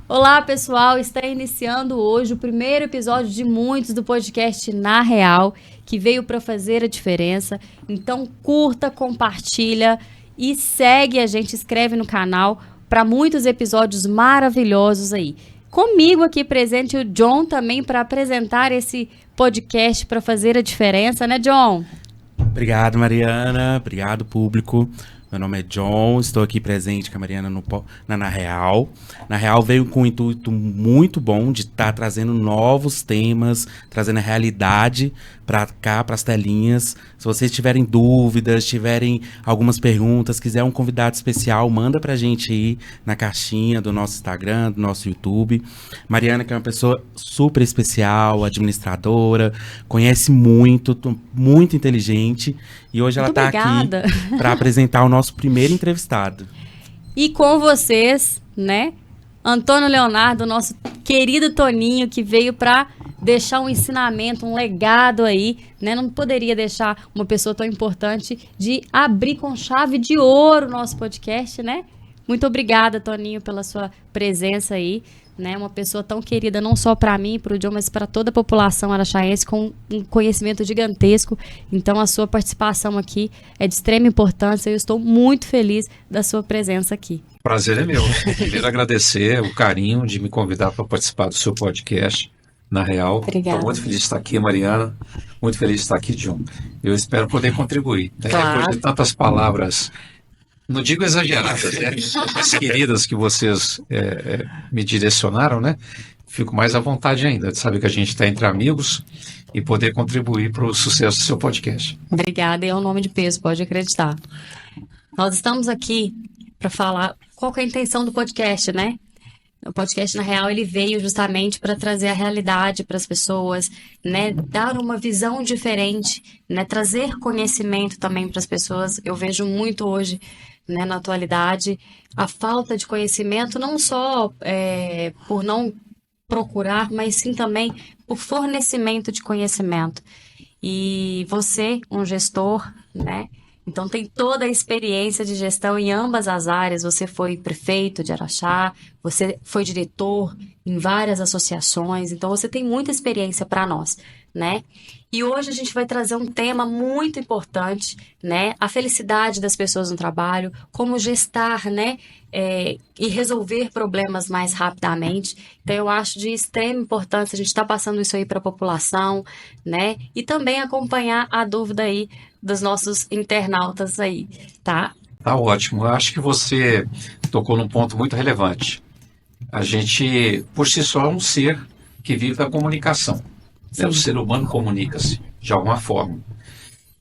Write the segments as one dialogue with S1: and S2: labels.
S1: Olá, pessoal! Está iniciando hoje o primeiro episódio de muitos do podcast Na Real, que veio para fazer a diferença. Então, curta, compartilha e segue a gente, inscreve no canal para muitos episódios maravilhosos aí. Comigo aqui presente o John também para apresentar esse podcast para fazer a diferença, né, John?
S2: Obrigado, Mariana. Obrigado, público. Meu nome é John, estou aqui presente com a Mariana na Real. Na Real veio com um intuito muito bom de estar trazendo novos temas, trazendo a realidade para cá, para as telinhas. Se vocês tiverem dúvidas, tiverem algumas perguntas, quiser um convidado especial, manda pra gente aí na caixinha do nosso Instagram, do nosso YouTube. Mariana, que é uma pessoa super especial, administradora, conhece muito, muito inteligente. E hoje ela está aqui para apresentar o nosso primeiro entrevistado.
S1: E com vocês, né, Antônio Leonardo, nosso querido Toninho, que veio para deixar um ensinamento, um legado aí, né? Não poderia deixar uma pessoa tão importante de abrir com chave de ouro o nosso podcast, né? Muito obrigada, Toninho, pela sua presença aí, né? Uma pessoa tão querida, não só para mim, para o John, mas para toda a população araxaense, com um conhecimento gigantesco. Então, a sua participação aqui é de extrema importância. Eu estou muito feliz da sua presença aqui.
S3: Prazer é meu. Primeiro agradecer o carinho de me convidar para participar do seu podcast, Na Real.
S1: Obrigada.
S3: Estou muito feliz de estar aqui, Mariana. Muito feliz de estar aqui, John. Eu espero poder contribuir.
S1: Claro.
S3: Depois de tantas palavras, não digo exageradas, né? As queridas que vocês me direcionaram, né? Fico mais à vontade ainda de saber que a gente está entre amigos e poder contribuir para o sucesso do seu podcast.
S1: Obrigada, é um nome de peso, pode acreditar. Nós estamos aqui para falar qual que é a intenção do podcast, né? O podcast, na real, ele veio justamente para trazer a realidade para as pessoas, né? Dar uma visão diferente, né? Trazer conhecimento também para as pessoas. Eu vejo muito hoje, né, na atualidade, a falta de conhecimento, não só por não procurar, mas sim também por fornecimento de conhecimento. E você, um gestor, né? Então, tem toda a experiência de gestão em ambas as áreas. Você foi prefeito de Araxá, você foi diretor em várias associações. Então, você tem muita experiência para nós, né? E hoje a gente vai trazer um tema muito importante, né? A felicidade das pessoas no trabalho, como gestar, né? E resolver problemas mais rapidamente. Então, eu acho de extrema importância a gente estar passando isso aí para a população, né? E também acompanhar a dúvida aí dos nossos internautas aí, tá?
S3: Tá ótimo. Eu acho que você tocou num ponto muito relevante. A gente, por si só, é um ser que vive da comunicação. Né? O ser humano comunica-se de alguma forma.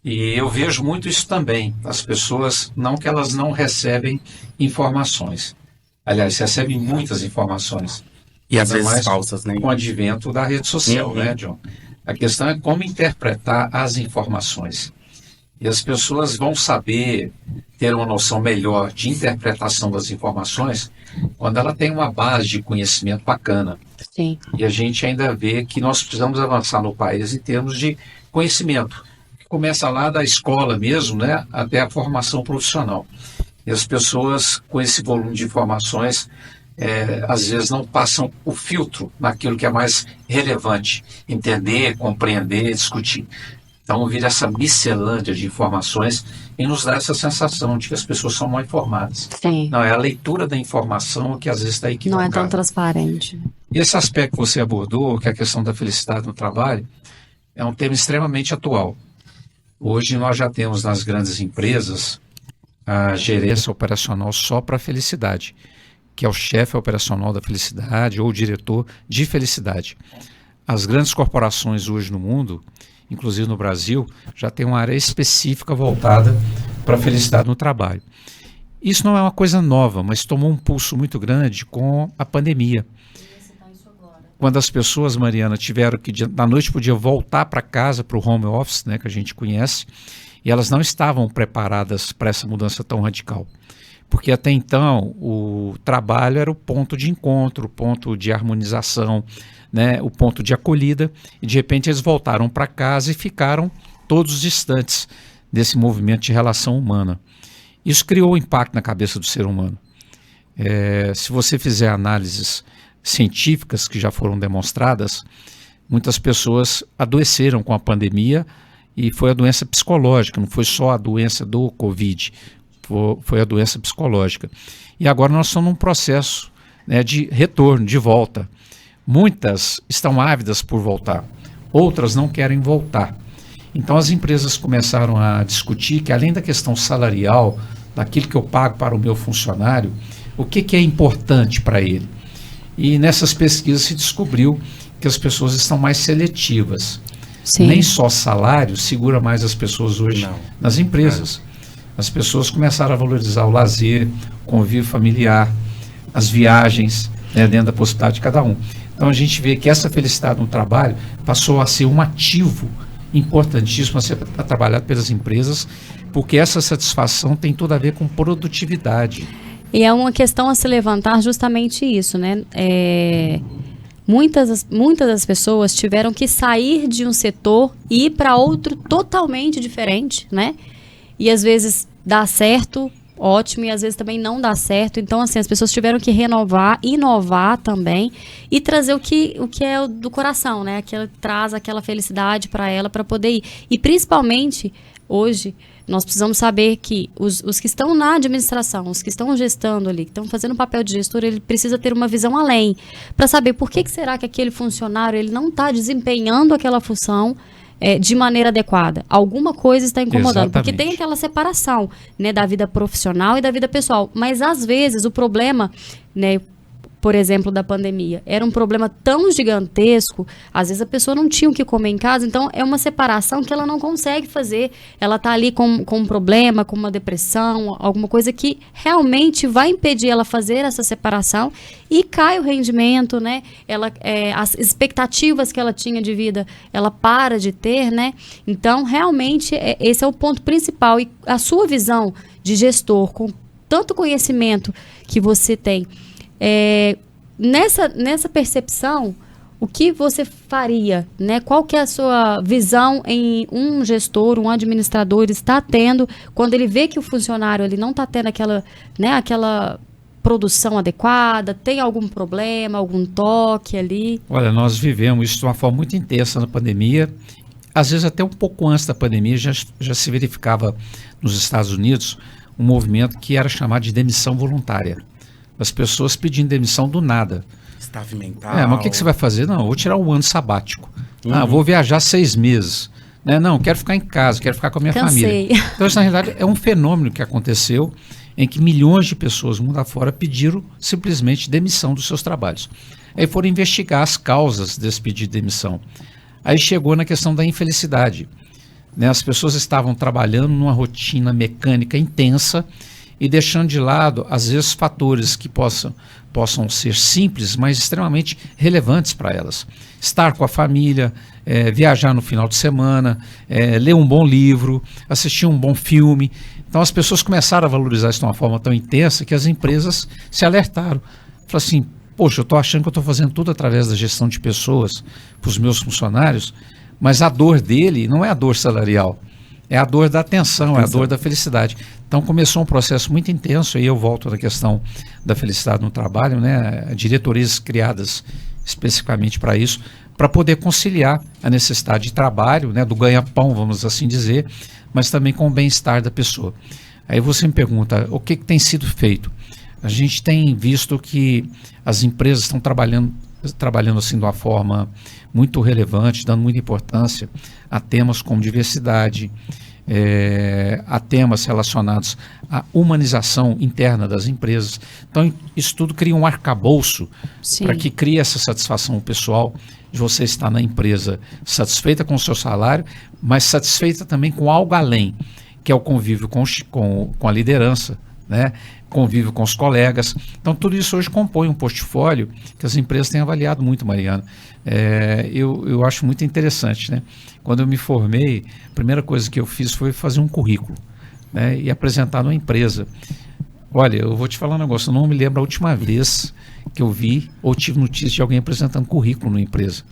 S3: E eu vejo muito isso também. As pessoas, não que elas não recebem informações. Aliás, recebem muitas informações.
S2: E às vezes falsas, né?
S3: Com o advento da rede social, né, John? A questão é como interpretar as informações. E as pessoas vão saber ter uma noção melhor de interpretação das informações quando ela tem uma base de conhecimento bacana.
S1: Sim.
S3: E a gente ainda vê que nós precisamos avançar no país em termos de conhecimento, que começa lá da escola mesmo, né, até a formação profissional. E as pessoas, com esse volume de informações, às vezes não passam o filtro naquilo que é mais relevante, entender, compreender, discutir. Então, vira essa miscelânea de informações e nos dá essa sensação de que as pessoas são mal informadas.
S1: Sim.
S3: Não, é a leitura da informação que às vezes está equivocada.
S1: Não é tão transparente.
S3: E esse aspecto que você abordou, que é a questão da felicidade no trabalho, é um tema extremamente atual. Hoje nós já temos nas grandes empresas a gerência operacional só para a felicidade, que é o chefe operacional da felicidade ou o diretor de felicidade. As grandes corporações hoje no mundo, inclusive no Brasil, já tem uma área específica voltada para a felicidade no trabalho. Isso não é uma coisa nova, mas tomou um pulso muito grande com a pandemia. Quando as pessoas, Mariana, tiveram que, da noite para o dia, voltar para casa, para o home office, né, que a gente conhece, e elas não estavam preparadas para essa mudança tão radical. Porque até então o trabalho era o ponto de encontro, o ponto de harmonização, né, o ponto de acolhida, e de repente eles voltaram para casa e ficaram todos distantes desse movimento de relação humana. Isso criou um impacto na cabeça do ser humano. Se você fizer análises científicas que já foram demonstradas, muitas pessoas adoeceram com a pandemia e foi a doença psicológica, não foi só a doença do Covid, foi a doença psicológica. E agora nós estamos num processo, né, de retorno, de volta. Muitas estão ávidas por voltar, outras não querem voltar. Então as empresas começaram a discutir que, além da questão salarial, daquilo que eu pago para o meu funcionário, o que é importante para ele. E nessas pesquisas se descobriu que as pessoas estão mais seletivas.
S1: Sim.
S3: Nem só salário segura mais as pessoas hoje nas empresas. As pessoas começaram a valorizar o lazer, o convívio familiar, as viagens, né, dentro da possibilidade de cada um. Então a gente vê que essa felicidade no trabalho passou a ser um ativo importantíssimo a ser trabalhado pelas empresas, porque essa satisfação tem tudo a ver com produtividade.
S1: E é uma questão a se levantar justamente isso, né? Muitas das pessoas tiveram que sair de um setor e ir para outro totalmente diferente, né? E às vezes dá certo, ótimo, e às vezes também não dá certo. Então, assim, as pessoas tiveram que renovar, inovar também e trazer o que é do coração, né? Aquilo que traz aquela felicidade para ela, para poder ir. E principalmente, hoje, nós precisamos saber que os que estão na administração, os que estão gestando ali, que estão fazendo o papel de gestor, ele precisa ter uma visão além, para saber por que será que aquele funcionário ele não está desempenhando aquela função de maneira adequada. Alguma coisa está incomodando.
S3: Exatamente.
S1: Porque tem aquela separação, né, da vida profissional e da vida pessoal. Mas, às vezes, o problema, né, por exemplo, da pandemia, era um problema tão gigantesco, às vezes a pessoa não tinha o que comer em casa, então é uma separação que ela não consegue fazer. Ela está ali com um problema, com uma depressão, alguma coisa que realmente vai impedir ela fazer essa separação e cai o rendimento, né? As expectativas que ela tinha de vida, ela para de ter, né? Então, realmente, esse é o ponto principal. E a sua visão de gestor, com tanto conhecimento que você tem, nessa percepção, o que você faria, né? Qual que é a sua visão em um gestor, um administrador está tendo quando ele vê que o funcionário ele não está tendo aquela produção adequada, tem algum problema, algum toque ali?
S3: Olha, nós vivemos isso de uma forma muito intensa na pandemia. Às vezes até um pouco antes da pandemia já se verificava nos Estados Unidos um movimento que era chamado de demissão voluntária. As pessoas pedindo demissão do nada.
S2: Staff mental.
S3: Mas o que você vai fazer? Não, eu vou tirar um ano sabático. Vou viajar 6 meses. Né? Não, quero ficar em casa, quero ficar com a minha família. Então, isso, na realidade, é um fenômeno que aconteceu em que milhões de pessoas mundo afora pediram simplesmente demissão dos seus trabalhos. Aí foram investigar as causas desse pedido de demissão. Aí chegou na questão da infelicidade. Né? As pessoas estavam trabalhando numa rotina mecânica intensa e deixando de lado, às vezes, fatores que possam ser simples, mas extremamente relevantes para elas. Estar com a família, viajar no final de semana, ler um bom livro, assistir um bom filme. Então as pessoas começaram a valorizar isso de uma forma tão intensa que as empresas se alertaram. Falaram assim, poxa, eu estou achando que eu estou fazendo tudo através da gestão de pessoas para os meus funcionários, mas a dor dele não é a dor salarial. É a dor da atenção, é a dor da felicidade. Então começou um processo muito intenso, aí eu volto na questão da felicidade no trabalho, né? Diretorias criadas especificamente para isso, para poder conciliar a necessidade de trabalho, né? Do ganha-pão, vamos assim dizer, mas também com o bem-estar da pessoa. Aí você me pergunta, o que tem sido feito? A gente tem visto que as empresas estão trabalhando assim de uma forma muito relevante, dando muita importância a temas como diversidade, a temas relacionados à humanização interna das empresas. Então, isso tudo cria um arcabouço para que crie essa satisfação pessoal de você estar na empresa satisfeita com o seu salário, mas satisfeita também com algo além, que é o convívio com a liderança, né? Convívio com os colegas. Então, tudo isso hoje compõe um portfólio que as empresas têm avaliado muito, Mariana. Eu acho muito interessante, né? Quando eu me formei, a primeira coisa que eu fiz foi fazer um currículo, né? E apresentar numa empresa. Olha, eu vou te falar um negócio, eu não me lembro a última vez que eu vi ou tive notícia de alguém apresentando currículo numa empresa.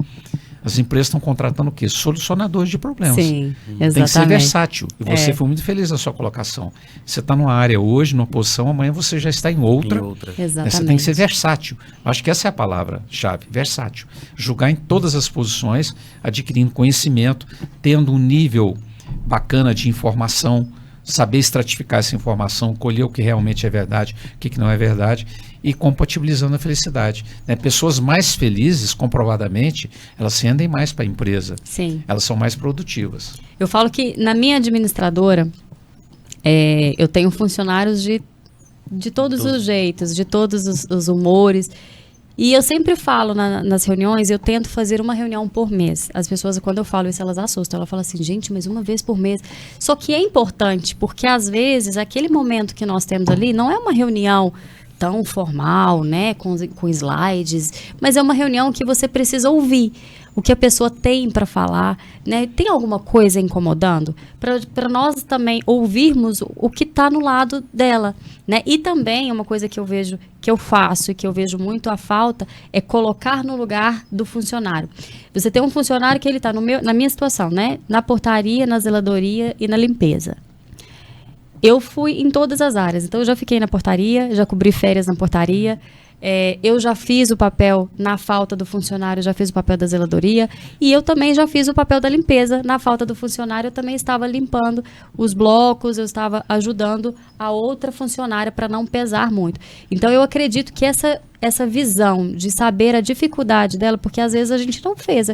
S3: As empresas estão contratando o quê? Solucionadores de problemas.
S1: Sim, exatamente.
S3: Tem que ser versátil. E você foi muito feliz na sua colocação. Você está numa área hoje, numa posição, amanhã você já está em outra.
S1: Exatamente.
S3: Você tem que ser versátil. Acho que essa é a palavra-chave, versátil. Jogar em todas as posições, adquirindo conhecimento, tendo um nível bacana de informação, saber estratificar essa informação, colher o que realmente é verdade, o que não é verdade, e compatibilizando a felicidade. Né? Pessoas mais felizes, comprovadamente, elas rendem mais para a empresa.
S1: Sim.
S3: Elas são mais produtivas.
S1: Eu falo que na minha administradora, eu tenho funcionários de todos os jeitos, de todos os humores. E eu sempre falo nas reuniões, eu tento fazer uma reunião por mês. As pessoas, quando eu falo isso, elas assustam. Ela fala assim, gente, mas uma vez por mês. Só que é importante, porque às vezes, aquele momento que nós temos ali, não é uma reunião tão formal, né, com slides, mas é uma reunião que você precisa ouvir o que a pessoa tem para falar, né? Tem alguma coisa incomodando? Para nós também ouvirmos o que está no lado dela, né? E também uma coisa que eu vejo, que eu faço e que eu vejo muito a falta, é colocar no lugar do funcionário. Você tem um funcionário que ele está na minha situação, né? Na portaria, na zeladoria e na limpeza. Eu fui em todas as áreas. Então, eu já fiquei na portaria, já cobri férias na portaria. Eu já fiz o papel na falta do funcionário, já fiz o papel da zeladoria. E eu também já fiz o papel da limpeza. Na falta do funcionário, eu também estava limpando os blocos, eu estava ajudando a outra funcionária para não pesar muito. Então, eu acredito que essa visão de saber a dificuldade dela, porque às vezes a gente não fez.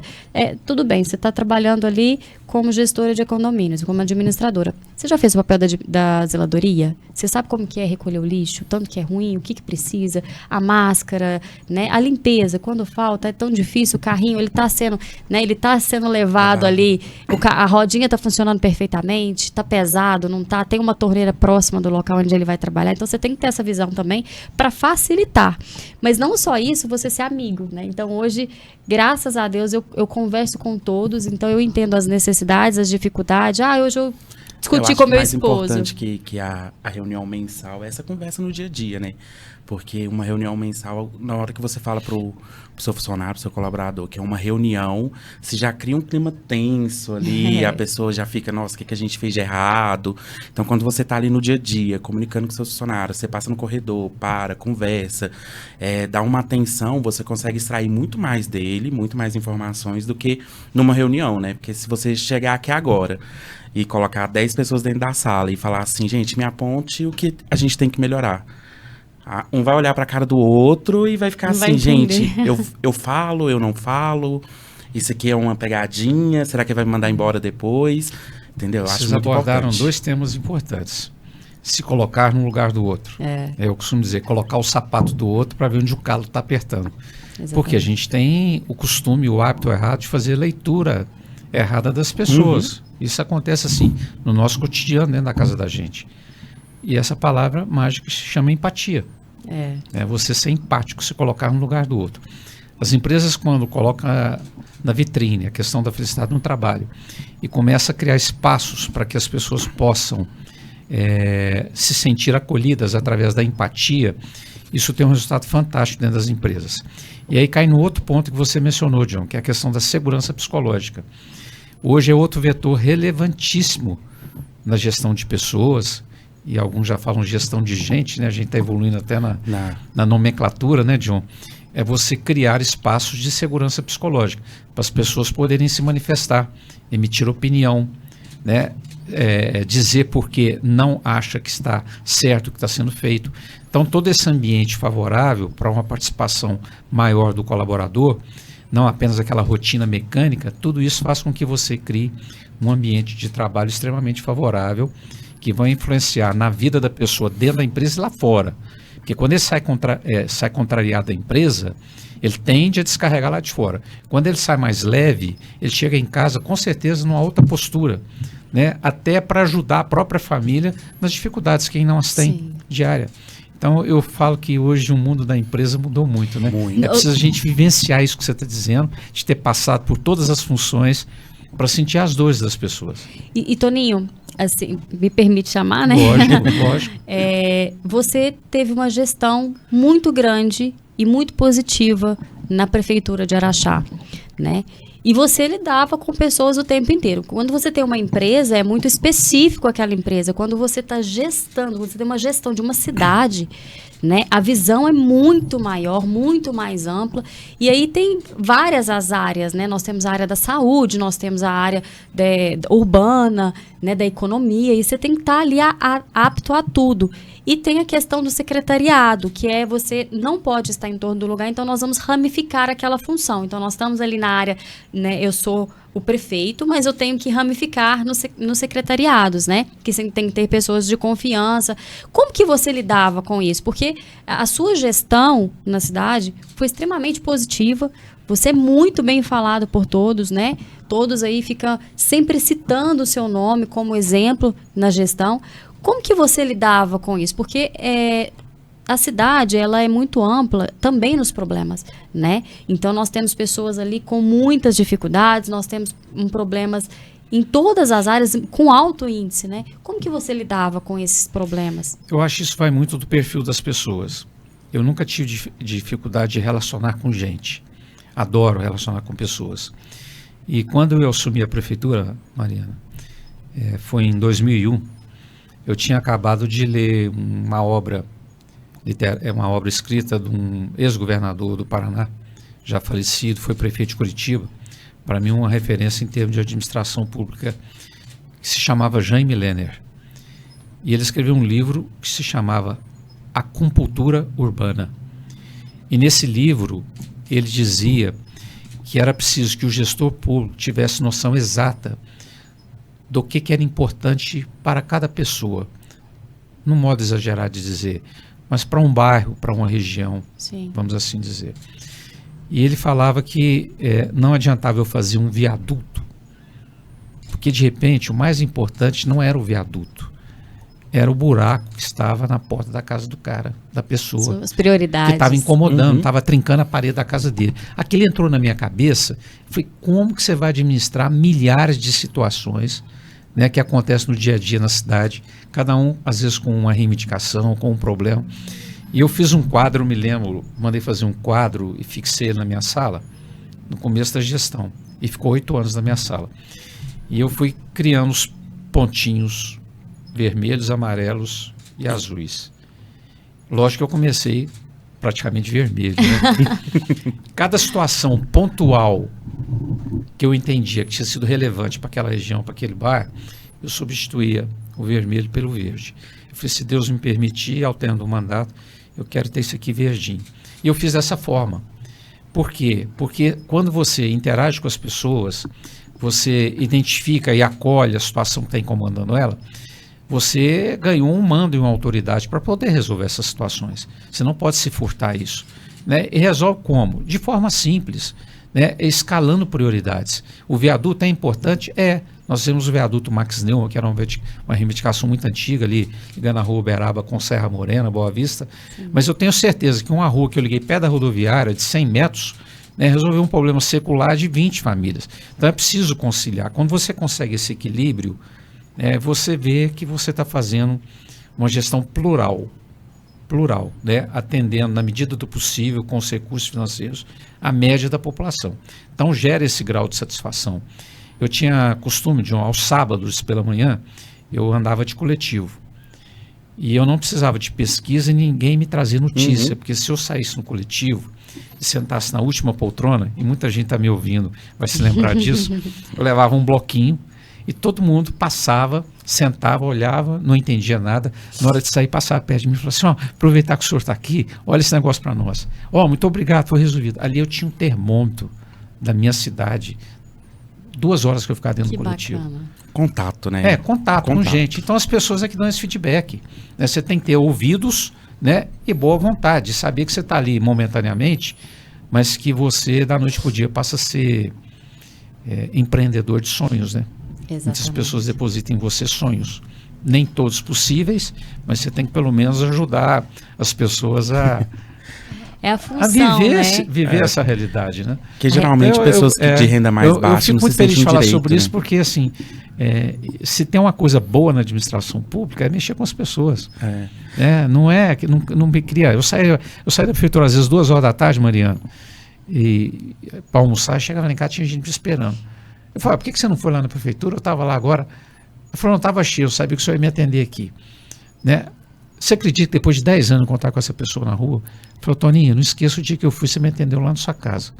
S1: Tudo bem, você está trabalhando ali como gestora de condomínios, como administradora. Você já fez o papel da zeladoria? Você sabe como que é recolher o lixo? Tanto que é ruim, o que precisa? A máscara, né? A limpeza, quando falta, é tão difícil. O carrinho, ele está sendo, né? Ele tá sendo levado ali, a rodinha está funcionando perfeitamente, está pesado, não está? Tem uma torneira próxima do local onde ele vai trabalhar. Então, você tem que ter essa visão também para facilitar. Mas não só isso, você ser amigo, né? Então, hoje, graças a Deus, eu converso com todos, então eu entendo as necessidades, as dificuldades. Hoje eu discuti com meu esposo.
S2: É mais importante que a reunião mensal é essa conversa no dia a dia, né? Porque uma reunião mensal, na hora que você fala pro seu funcionário, pro seu colaborador, que é uma reunião, você já cria um clima tenso ali, a pessoa já fica, nossa, o que a gente fez de errado? Então, quando você tá ali no dia a dia, comunicando com seus funcionários, você passa no corredor, conversa, dá uma atenção, você consegue extrair muito mais dele, muito mais informações do que numa reunião, né? Porque se você chegar aqui agora e colocar 10 pessoas dentro da sala e falar assim, gente, me aponte o que a gente tem que melhorar. Um vai olhar para a cara do outro e vai ficar assim, gente, eu falo, eu não falo, isso aqui é uma pegadinha, será que vai me mandar embora depois? Entendeu?
S3: Vocês abordaram dois temas importantes. Se colocar no lugar do outro. Eu costumo dizer, colocar o sapato do outro para ver onde o calo está apertando. Exatamente. Porque a gente tem o costume, o hábito errado de fazer leitura errada das pessoas. Isso acontece assim, no nosso cotidiano, dentro da casa da gente. E essa palavra mágica se chama empatia. É você ser empático, se colocar no lugar do outro. As empresas, quando colocam na vitrine a questão da felicidade no trabalho e começa a criar espaços para que as pessoas possam se sentir acolhidas através da empatia, isso tem um resultado fantástico dentro das empresas. E aí cai no outro ponto que você mencionou, John, que é a questão da segurança psicológica. Hoje é outro vetor relevantíssimo na gestão de pessoas, e alguns já falam gestão de gente, né? A gente está evoluindo até na nomenclatura, né, John? É você criar espaços de segurança psicológica, para as pessoas poderem se manifestar, emitir opinião, né? Dizer porque não acha que está certo o que está sendo feito. Então, todo esse ambiente favorável para uma participação maior do colaborador, não apenas aquela rotina mecânica, tudo isso faz com que você crie um ambiente de trabalho extremamente favorável, que vai influenciar na vida da pessoa dentro da empresa e lá fora. Porque quando ele sai contrariado da empresa, ele tende a descarregar lá de fora. Quando ele sai mais leve, ele chega em casa com certeza numa outra postura, né? Até para ajudar a própria família nas dificuldades que não as tem diária. Então, eu falo que hoje o mundo da empresa mudou muito, né? Muito. É preciso a gente vivenciar isso que você está dizendo, de ter passado por todas as funções para sentir as dores das pessoas.
S1: E Toninho, assim, me permite chamar, né?
S3: Lógico.
S1: Você teve uma gestão muito grande e muito positiva na Prefeitura de Araxá, né? E você lidava com pessoas o tempo inteiro. Quando você tem uma empresa, é muito específico aquela empresa. Quando você está gestando, quando você tem uma gestão de uma cidade, né, a visão é muito maior, muito mais ampla. E aí tem várias as áreas, né? Nós temos a área da saúde, nós temos a área urbana, né, da economia. E você tem que estar ali apto a tudo. E tem a questão do secretariado, que é você não pode estar em torno do lugar, então nós vamos ramificar aquela função. Então nós estamos ali na área, né, eu sou o prefeito, mas eu tenho que ramificar nos secretariados, né? Que tem que ter pessoas de confiança. Como que você lidava com isso? Porque a sua gestão na cidade foi extremamente positiva, você é muito bem falado por todos, né? Todos aí ficam sempre citando o seu nome como exemplo na gestão. Como que você lidava com isso? Porque a cidade, ela é muito ampla também nos problemas, né? Então, nós temos pessoas ali com muitas dificuldades, nós temos problemas em todas as áreas com alto índice, né? Como que você lidava com esses problemas?
S3: Eu acho que isso vai muito do perfil das pessoas. Eu nunca tive dificuldade de relacionar com gente. Adoro relacionar com pessoas. E quando eu assumi a prefeitura, Mariana, foi em 2001, eu tinha acabado de ler uma obra escrita de um ex-governador do Paraná, já falecido, foi prefeito de Curitiba, para mim uma referência em termos de administração pública, que se chamava Jaime Lerner. E ele escreveu um livro que se chamava Acupuntura Urbana. E nesse livro ele dizia que era preciso que o gestor público tivesse noção exata do que era importante para cada pessoa, num modo exagerado de dizer, mas para um bairro, para uma região, sim, vamos assim dizer. E ele falava que não adiantava eu fazer um viaduto, porque de repente o mais importante não era o viaduto, era o buraco que estava na porta da casa do cara, da pessoa.
S1: As prioridades.
S3: Que estava incomodando, estava trincando a parede da casa dele. Aquilo entrou na minha cabeça, foi como que você vai administrar milhares de situações, né, que acontece no dia a dia na cidade, cada um às vezes com uma reivindicação, com um problema. E eu fiz um quadro, eu me lembro, mandei fazer um quadro e fixei ele na minha sala, no começo da gestão, e ficou 8 anos na minha sala. E eu fui criando os pontinhos vermelhos, amarelos e azuis. Lógico que eu comecei praticamente vermelho, né? Cada situação pontual que eu entendia que tinha sido relevante para aquela região, para aquele bairro, eu substituía o vermelho pelo verde. Eu falei, se Deus me permitir, ao término do mandato, eu quero ter isso aqui verdinho. E eu fiz dessa forma. Por quê? Porque quando você interage com as pessoas, você identifica e acolhe a situação que está incomodando ela, você ganhou um mando e uma autoridade para poder resolver essas situações. Você não pode se furtar isso, né? E resolve como? De forma simples, né? Escalando prioridades. O viaduto é importante? Nós temos o viaduto Max Neumann, que era uma reivindicação muito antiga ali, ligando a rua Uberaba com Serra Morena, Boa Vista. Sim. Mas eu tenho certeza que uma rua que eu liguei perto da rodoviária, de 100 metros, né, resolveu um problema secular de 20 famílias. Então é preciso conciliar. Quando você consegue esse equilíbrio, você vê que você está fazendo uma gestão plural, né, atendendo na medida do possível com os recursos financeiros a média da população. Então gera esse grau de satisfação. Eu tinha costume aos sábados pela manhã, eu andava de coletivo e eu não precisava de pesquisa e ninguém me trazia notícia, porque se eu saísse no coletivo e sentasse na última poltrona, e muita gente está me ouvindo, vai se lembrar disso, eu levava um bloquinho e todo mundo passava, sentava, olhava, não entendia nada. Na hora de sair, passava perto de mim e falava assim, aproveitar que o senhor está aqui, olha esse negócio para nós. Muito obrigado, foi resolvido. Ali eu tinha um termômetro da minha cidade, 2 horas que eu ficava dentro do coletivo.
S2: Bacana. Contato, né?
S3: Contato com gente. Então as pessoas é que dão esse feedback, né? Você tem que ter ouvidos, né, e boa vontade, saber que você está ali momentaneamente, mas que você, da noite para o dia, passa a ser empreendedor de sonhos, né? Exatamente. Muitas pessoas depositam em você sonhos. Nem todos possíveis, mas você tem que pelo menos ajudar as pessoas a
S1: função,
S3: viver essa realidade, né?
S2: Que geralmente pessoas de renda mais baixa não se sentem direito. Eu fico muito feliz de falar sobre isso, porque assim, se tem uma coisa boa na administração pública, é mexer com as pessoas. Não me cria. Eu saio da prefeitura às vezes 2 horas da tarde, Mariano,
S3: e para almoçar, chegava lá em casa, tinha gente me esperando. Eu falei, por que você não foi lá na prefeitura? Eu estava lá agora. Eu falei, não, estava cheio, eu sabia que o senhor ia me atender aqui. Né? Você acredita que depois de 10 anos encontrar com essa pessoa na rua? Ele falou, Toninho, não esqueça o dia que eu fui, você me atendeu lá na sua casa.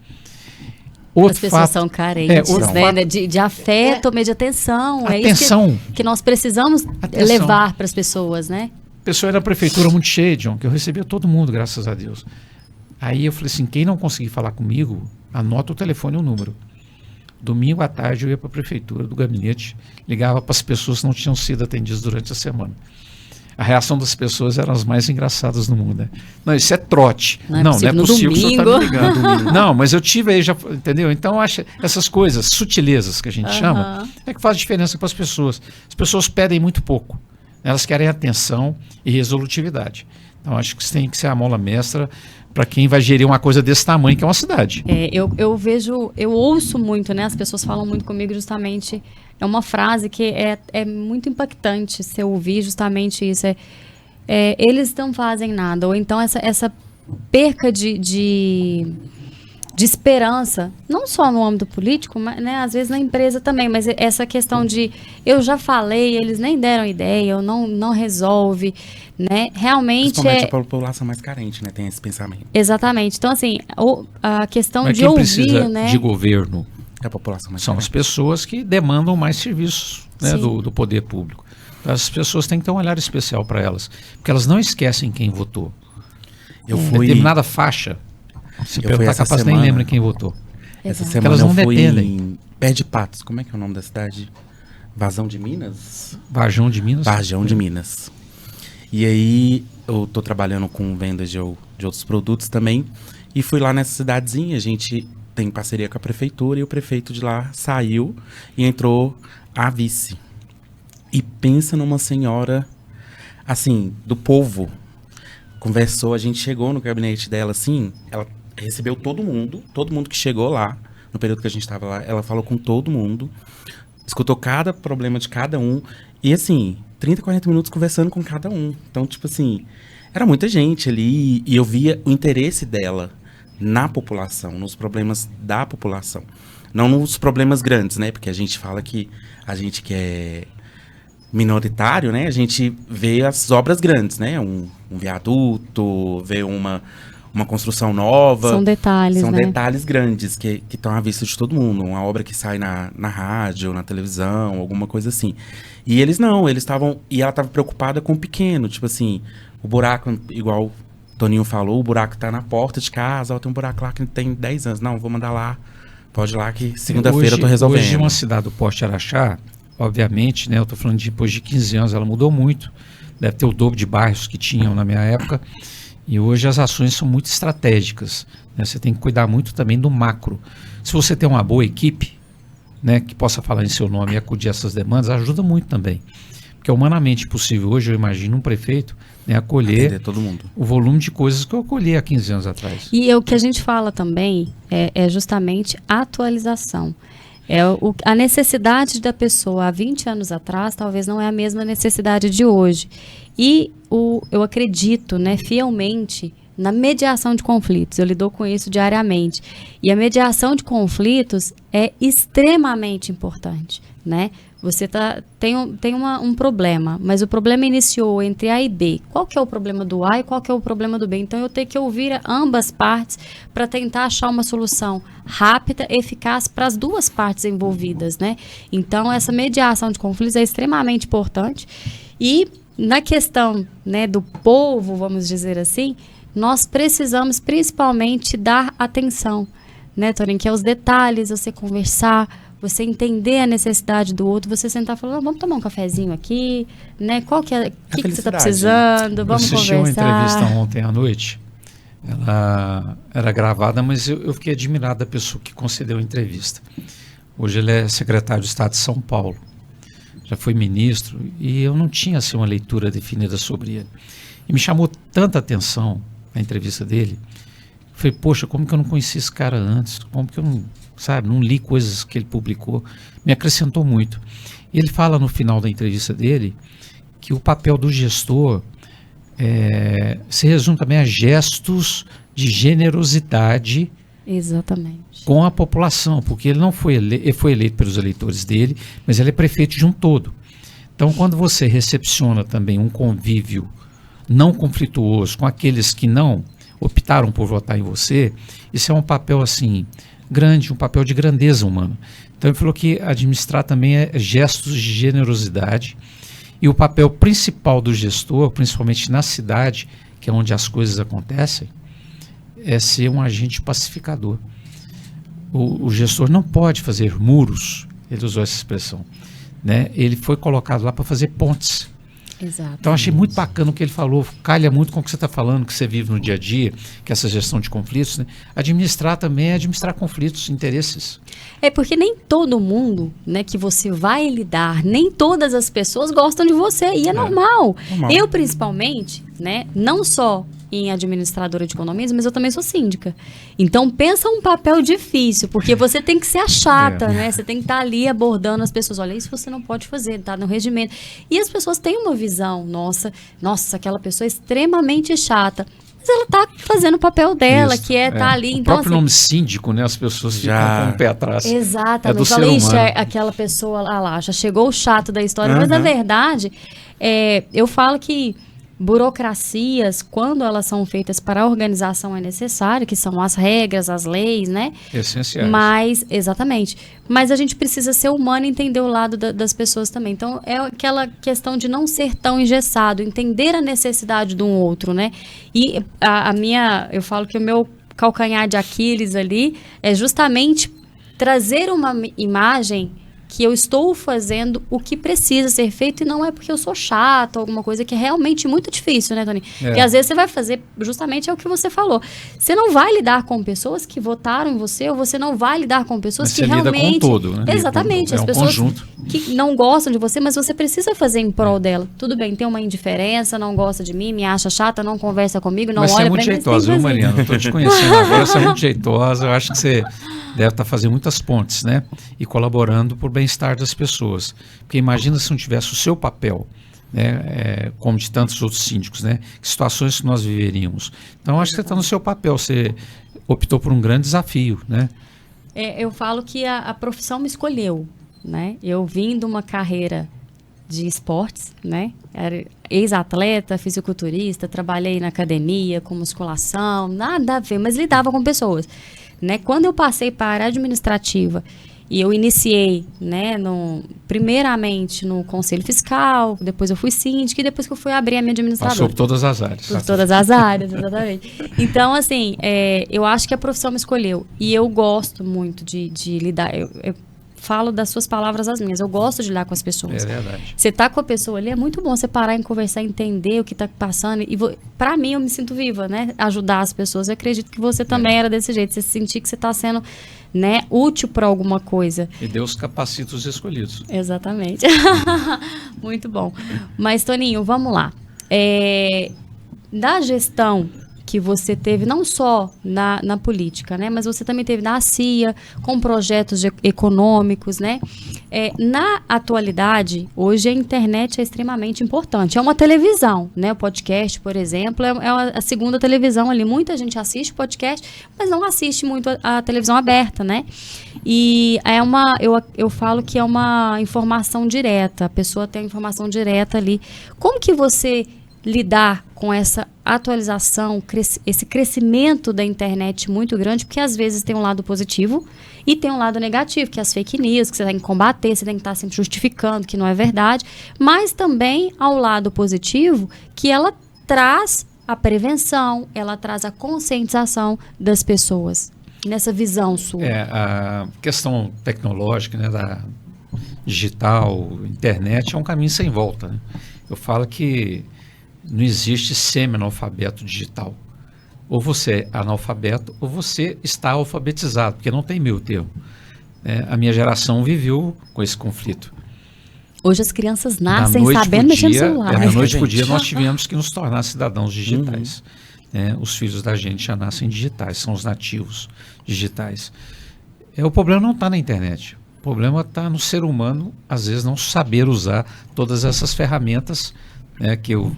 S1: As pessoas são carentes, né? De afeto, de atenção.
S3: Atenção.
S1: É isso que nós precisamos levar para as pessoas, né?
S3: A pessoa era na prefeitura muito cheia, John, que eu recebia todo mundo, graças a Deus. Aí eu falei assim, quem não conseguir falar comigo, anota o telefone e o número. Domingo à tarde eu ia para a prefeitura do gabinete, ligava para as pessoas que não tinham sido atendidas durante a semana. A reação das pessoas eram as mais engraçadas do mundo, né? Não, isso é trote. Não é possível que o senhor está me ligando. Não, mas eu tive aí, já, entendeu? Então, eu acho essas coisas, sutilezas que a gente chama, é que faz diferença para as pessoas. As pessoas pedem muito pouco. Elas querem atenção e resolutividade. Então, acho que isso tem que ser a mola mestra para quem vai gerir uma coisa desse tamanho, que é uma cidade.
S1: Eu ouço muito, né? As pessoas falam muito comigo justamente. É uma frase que é muito impactante se eu ouvir justamente isso. Eles não fazem nada. Ou então essa perca de esperança, não só no âmbito político, mas, né, às vezes na empresa também, mas essa questão de eu já falei, eles nem deram ideia, ou não resolve, né? Realmente
S2: principalmente a população mais carente, né? Tem esse pensamento.
S1: Exatamente. Então, assim, a questão
S3: mas
S1: de
S3: quem
S1: ouvir,
S3: precisa
S1: né?
S3: de governo
S2: A população mais
S3: são
S2: carente.
S3: as pessoas que demandam mais serviços, né, do poder público. As pessoas têm que ter um olhar especial para elas, porque elas não esquecem quem votou. Determinada faixa, se perguntar, capaz nem lembra quem votou.
S2: Essa
S1: Exato.
S2: semana
S3: Elas não
S2: eu fui
S3: dependem.
S2: em Pé de Patos. Como é que é o nome da cidade? Vazão de Minas?
S3: Varjão de Minas.
S2: Varjão de Minas. E aí eu tô trabalhando com vendas de outros produtos também. E fui lá nessa cidadezinha. A gente tem parceria com a prefeitura e o prefeito de lá saiu e entrou a vice. E pensa numa senhora, assim, do povo. Conversou, a gente chegou no gabinete dela, assim, ela recebeu todo mundo que chegou lá, no período que a gente estava lá, ela falou com todo mundo, escutou cada problema de cada um, e assim, 30, 40 minutos conversando com cada um. Então, tipo assim, era muita gente ali, e eu via o interesse dela na população, nos problemas da população. Não nos problemas grandes, né? Porque a gente fala que a gente que é minoritário, né? A gente vê as obras grandes, né? Um viaduto, vê uma construção nova.
S1: São detalhes,
S2: São
S1: né?
S2: detalhes grandes que estão à vista de todo mundo. Uma obra que sai na rádio, na televisão, alguma coisa assim. E eles não, eles estavam... E ela estava preocupada com o pequeno, tipo assim, o buraco, igual o Toninho falou, o buraco tá na porta de casa, ó, tem um buraco lá que tem 10 anos. Não, vou mandar lá, pode ir lá que segunda-feira eu tô resolvendo.
S3: Hoje uma cidade do Porto Araxá, obviamente, né, eu estou falando de depois de 15 anos, ela mudou muito, deve ter o dobro de bairros que tinham na minha época, e hoje as ações são muito estratégicas, né, você tem que cuidar muito também do macro. Se você tem uma boa equipe, né, que possa falar em seu nome e acudir essas demandas, ajuda muito também, porque é humanamente possível hoje, eu imagino, um prefeito, né, acolher
S2: todo mundo.
S3: O volume de coisas que eu acolhi há 15 anos atrás.
S1: E o que a gente fala também é justamente atualização. A necessidade da pessoa há 20 anos atrás talvez não é a mesma necessidade de hoje. E eu acredito, né, fielmente na mediação de conflitos. Eu lido com isso diariamente. E a mediação de conflitos é extremamente importante, né? Você tem um problema, mas o problema iniciou entre A e B. Qual que é o problema do A e qual que é o problema do B? Então, eu tenho que ouvir ambas partes para tentar achar uma solução rápida, eficaz para as duas partes envolvidas, né? Então, essa mediação de conflitos é extremamente importante. E na questão, né, do povo, vamos dizer assim, nós precisamos principalmente dar atenção, né, Torinho? Que é os detalhes, você conversar, você entender a necessidade do outro, você sentar e falar, vamos tomar um cafezinho aqui, né? Qual que é, o que você está precisando? Vamos conversar.
S3: Eu assisti uma entrevista ontem à noite, ela era gravada, mas eu fiquei admirado da pessoa que concedeu a entrevista. Hoje ele é secretário de Estado de São Paulo, já foi ministro, e eu não tinha assim, uma leitura definida sobre ele. E me chamou tanta atenção a entrevista dele, eu falei, poxa, como que eu não conhecia esse cara antes? Como que eu não li coisas que ele publicou? Me acrescentou muito. E ele fala no final da entrevista dele que o papel do gestor se resume também a gestos de generosidade
S1: Exatamente.
S3: com a população, porque ele não foi ele foi eleito pelos eleitores dele, mas ele é prefeito de um todo. Então, quando você recepciona também um convívio não conflituoso com aqueles que não optaram por votar em você, isso é um papel assim grande, um papel de grandeza humana. Então ele falou que administrar também é gestos de generosidade, e o papel principal do gestor, principalmente na cidade, que é onde as coisas acontecem, é ser um agente pacificador. O gestor não pode fazer muros, ele usou essa expressão, né? Ele foi colocado lá para fazer pontes.
S1: Exato.
S3: Então achei muito bacana o que ele falou, calha muito com o que você está falando, que você vive no dia a dia, que é essa gestão de conflitos, né? Administrar também é administrar conflitos, interesses.
S1: É porque nem todo mundo, né, que você vai lidar, nem todas as pessoas gostam de você, e é normal. Eu, principalmente, né, não só em administradora de economias, mas eu também sou síndica. Então, pensa um papel difícil, porque você tem que ser a chata, né? Você tem que estar ali abordando as pessoas. Olha, isso você não pode fazer, tá no regimento. E as pessoas têm uma visão, nossa, aquela pessoa é extremamente chata. Mas ela está fazendo o papel dela, que é estar ali.
S3: O
S1: então,
S3: próprio nome síndico, né? As pessoas ficam com o pé atrás.
S1: Exatamente.
S3: É do ser
S1: Falei,
S3: humano.
S1: aquela pessoa lá, já chegou o chato da história. Mas, na verdade, eu falo que burocracias, quando elas são feitas para a organização, é necessário, que são as regras, as leis, né?
S3: Essenciais.
S1: Mas, exatamente. Mas a gente precisa ser humano e entender o lado das pessoas também. Então, é aquela questão de não ser tão engessado, entender a necessidade de um outro, né? E eu falo que o meu calcanhar de Aquiles ali é justamente trazer uma imagem que eu estou fazendo o que precisa ser feito, e não é porque eu sou chata, alguma coisa que é realmente muito difícil, né, Tony? Porque às vezes você vai fazer, justamente é o que você falou. Você não vai lidar com pessoas que votaram em você, ou você não vai lidar com pessoas
S3: mas
S1: que
S3: você
S1: realmente...
S3: lida com todo, né?
S1: Exatamente.
S3: É
S1: as
S3: um
S1: pessoas
S3: conjunto.
S1: que não gostam de você, mas você precisa fazer em prol dela. Tudo bem, tem uma indiferença, não gosta de mim, me acha chata, não conversa comigo, não
S3: mas
S1: olha
S3: pra mim.
S1: pra
S3: Mas você é muito jeitosa, viu, Mariana? Estou te conhecendo agora, você é muito jeitosa, eu acho que você deve estar fazendo muitas pontes, né? E colaborando por bem-estar das pessoas. Porque imagina se não tivesse o seu papel, né? Como de tantos outros síndicos, né? Que situações que nós viveríamos. Então, acho que você está no seu papel, você optou por um grande desafio, né?
S1: Eu falo que a profissão me escolheu, né? Eu vim de uma carreira de esportes, né? Era ex-atleta, fisiculturista, trabalhei na academia com musculação, nada a ver, mas lidava com pessoas, né? Quando eu passei para a área administrativa e eu iniciei, né, primeiramente no Conselho Fiscal, depois eu fui síndica e depois que eu fui abrir a minha administradora.
S3: Passou por todas as áreas.
S1: Por todas as áreas, exatamente. Então, assim, eu acho que a profissão me escolheu. E eu gosto muito de lidar. Eu falo das suas palavras às minhas. Eu gosto de lidar com as pessoas.
S3: É verdade.
S1: Você tá com a pessoa ali, é muito bom você parar e conversar, entender o que tá passando. E pra mim, eu me sinto viva, né? Ajudar as pessoas. Eu acredito que você também era desse jeito. Você sentir que você tá sendo, né, útil para alguma coisa.
S3: E Deus capacita os escolhidos.
S1: Exatamente. Muito bom. Mas, Toninho, vamos lá. Da gestão que você teve, não só na política, né, mas você também teve na CIA, com projetos econômicos, né? Na atualidade, hoje a internet é extremamente importante. É uma televisão, né? O podcast, por exemplo, é a segunda televisão ali. Muita gente assiste podcast, mas não assiste muito a televisão aberta, né? E eu falo que é uma informação direta. A pessoa tem a informação direta ali. Como que você lidar com essa atualização, esse crescimento da internet muito grande, porque às vezes tem um lado positivo e tem um lado negativo, que é as fake news, que você tem que combater, você tem que estar sempre justificando que não é verdade, mas também ao lado positivo, que ela traz a prevenção, ela traz a conscientização das pessoas, nessa visão sua.
S3: A questão tecnológica, né, da digital, internet, é um caminho sem volta, né? Eu falo que não existe semi-analfabeto digital. Ou você é analfabeto, ou você está alfabetizado, porque não tem meio termo. A minha geração viveu com esse conflito.
S1: Hoje as crianças nascem sabendo mexer no celular.
S3: Da noite para o dia nós tivemos que nos tornar cidadãos digitais. Os filhos da gente já nascem digitais, são os nativos digitais. O problema não está na internet. O problema está no ser humano, às vezes, não saber usar todas essas ferramentas, que eu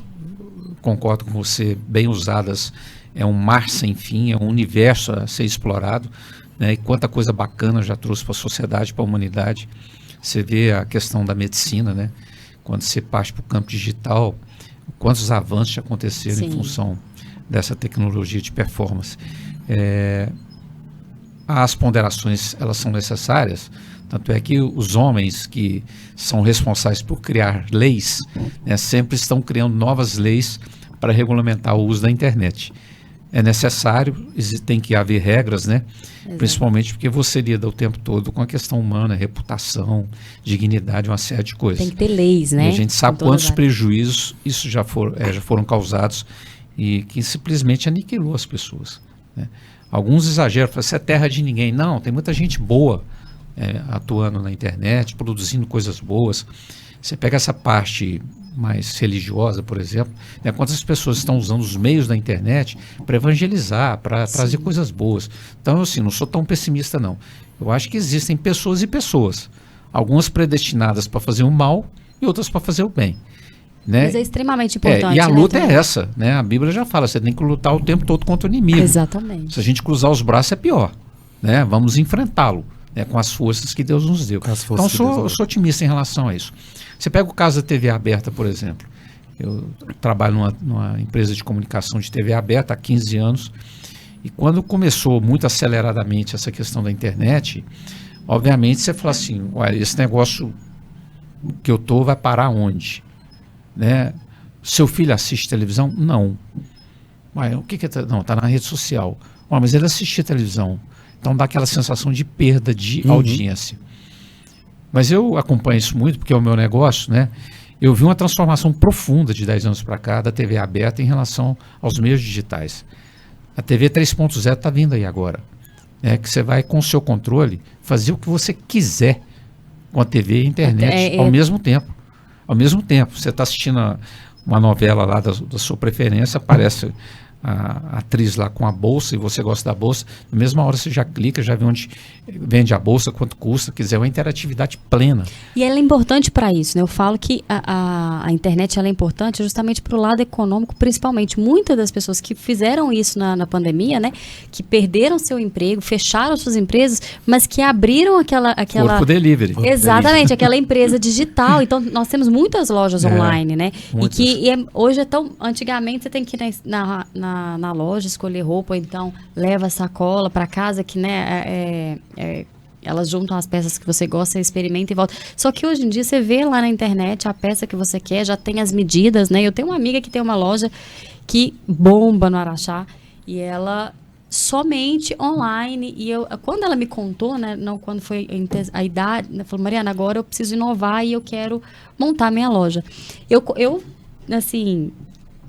S3: concordo com você, bem usadas, é um mar sem fim, é um universo a ser explorado, né? E quanta coisa bacana já trouxe para a sociedade, para a humanidade. Você vê a questão da medicina, né? Quando você parte para o campo digital, quantos avanços já aconteceram em função dessa tecnologia de performance. As ponderações, elas são necessárias, tanto é que os homens que são responsáveis por criar leis, né, sempre estão criando novas leis para regulamentar o uso da internet. É necessário, tem que haver regras, né? Principalmente porque você lida o tempo todo com a questão humana, reputação, dignidade, uma série de coisas.
S1: Tem que ter leis, né?
S3: E a gente sabe quantos prejuízos isso já foram causados e que simplesmente aniquilou as pessoas, né? Alguns exageram, falam, isso é terra de ninguém. Não, tem muita gente boa atuando na internet, produzindo coisas boas. Você pega essa parte mais religiosa, por exemplo, né, quantas pessoas estão usando os meios da internet para evangelizar, para trazer coisas boas. Então, assim, não sou tão pessimista, não. Eu acho que existem pessoas e pessoas. Algumas predestinadas para fazer o mal e outras para fazer o bem. Né?
S1: Mas é extremamente importante.
S3: E a luta é essa, né? A Bíblia já fala, você tem que lutar o tempo todo contra o inimigo.
S1: Exatamente.
S3: Se a gente cruzar os braços é pior, né? Vamos enfrentá-lo, né? Com as forças que Deus nos deu. Então eu sou otimista em relação a isso. Você pega o caso da TV aberta, por exemplo. Eu trabalho numa empresa de comunicação de TV aberta há 15 anos e quando começou muito aceleradamente essa questão da internet, obviamente você fala assim, olha, esse negócio que eu tô vai parar onde? Né? Seu filho assiste televisão? Não. Mas o que é? Não, está na rede social. Mas ele assistia televisão. Então dá aquela sensação de perda de audiência. Mas eu acompanho isso muito porque é o meu negócio, né? Eu vi uma transformação profunda de 10 anos para cá da TV aberta em relação aos meios digitais. A TV 3.0 está vindo aí agora. Né? Que você vai com o seu controle fazer o que você quiser com a TV e a internet ao mesmo tempo. Ao mesmo tempo, você está assistindo uma novela lá da sua preferência, aparece a atriz lá com a bolsa e você gosta da bolsa, na mesma hora você já clica, já vê onde vende a bolsa, quanto custa, quiser uma interatividade plena.
S1: E ela é importante para isso, né? Eu falo que a internet ela é importante justamente para o lado econômico, principalmente. Muitas das pessoas que fizeram isso na pandemia, né? Que perderam seu emprego, fecharam suas empresas, mas que abriram aquela...
S3: Corpo Delivery.
S1: Exatamente, aquela empresa digital. Então, nós temos muitas lojas online, né?
S3: Muitas.
S1: Hoje é tão... Antigamente, você tem que ir na loja escolher roupa, ou então leva a sacola para casa, que, né, elas juntam as peças que você gosta, experimenta e volta. Só que hoje em dia você vê lá na internet a peça que você quer, já tem as medidas, né? Eu tenho uma amiga que tem uma loja que bomba no Araxá e ela somente online. E quando ela me contou, né, quando foi a idade, ela falou, Mariana, agora eu preciso inovar e eu quero montar minha loja. Eu assim,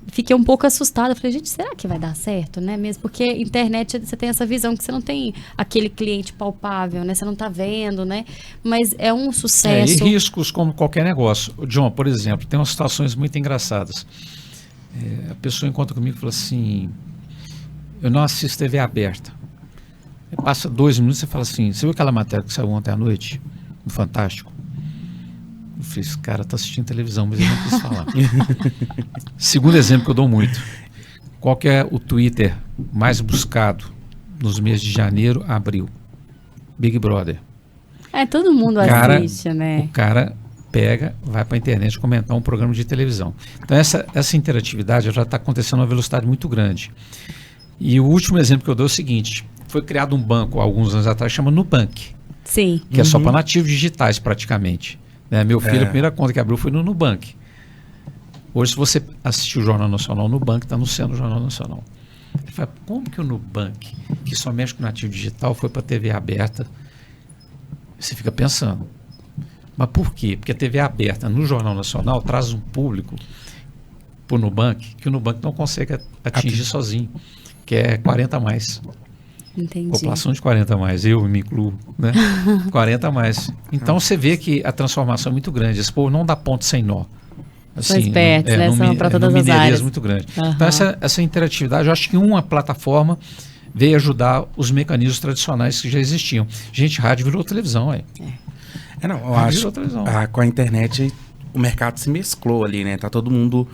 S1: fiquei um pouco assustada. Falei, gente, será que vai dar certo, né? Mesmo porque internet você tem essa visão que você não tem aquele cliente palpável, né? Você não está vendo, né? Mas é um sucesso.
S3: E riscos como qualquer negócio. John, por exemplo, tem umas situações muito engraçadas. A pessoa encontra comigo e fala assim, eu não assisto TV aberta. Passa 2 minutos e você fala assim, você viu aquela matéria que saiu ontem à noite? No Fantástico? Eu falei, esse cara está assistindo televisão, mas ele não quis falar. Segundo exemplo que eu dou muito. Qual que é o Twitter mais buscado nos meses de janeiro a abril? Big Brother.
S1: Todo mundo assiste, né?
S3: O cara pega, vai para a internet comentar um programa de televisão. Então essa interatividade já está acontecendo a uma velocidade muito grande. E o último exemplo que eu dou é o seguinte, foi criado um banco há alguns anos atrás, chama Nubank.
S1: Sim.
S3: Que é só para nativos digitais praticamente. Meu filho, a primeira conta que abriu foi no Nubank. Hoje, se você assistir o Jornal Nacional, o Nubank está no centro do Jornal Nacional. Ele fala, como que o Nubank, que só mexe com nativo digital, foi para a TV aberta? Você fica pensando. Mas por quê? Porque a TV aberta no Jornal Nacional traz um público para o Nubank que o Nubank não consegue atingir sozinho, que é 40 a mais.
S1: Entendi.
S3: População de 40 a mais, eu me incluo, né? 40 a mais. Então você vê que a transformação é muito grande. Esse povo não dá ponto sem nó.
S1: Assim, espertos, né? São para todas as áreas.
S3: Muito grande. Então essa interatividade, eu acho que uma plataforma veio ajudar os mecanismos tradicionais que já existiam. Gente, rádio virou televisão,
S2: eu acho com a internet o mercado se mesclou ali, né? Tá todo mundo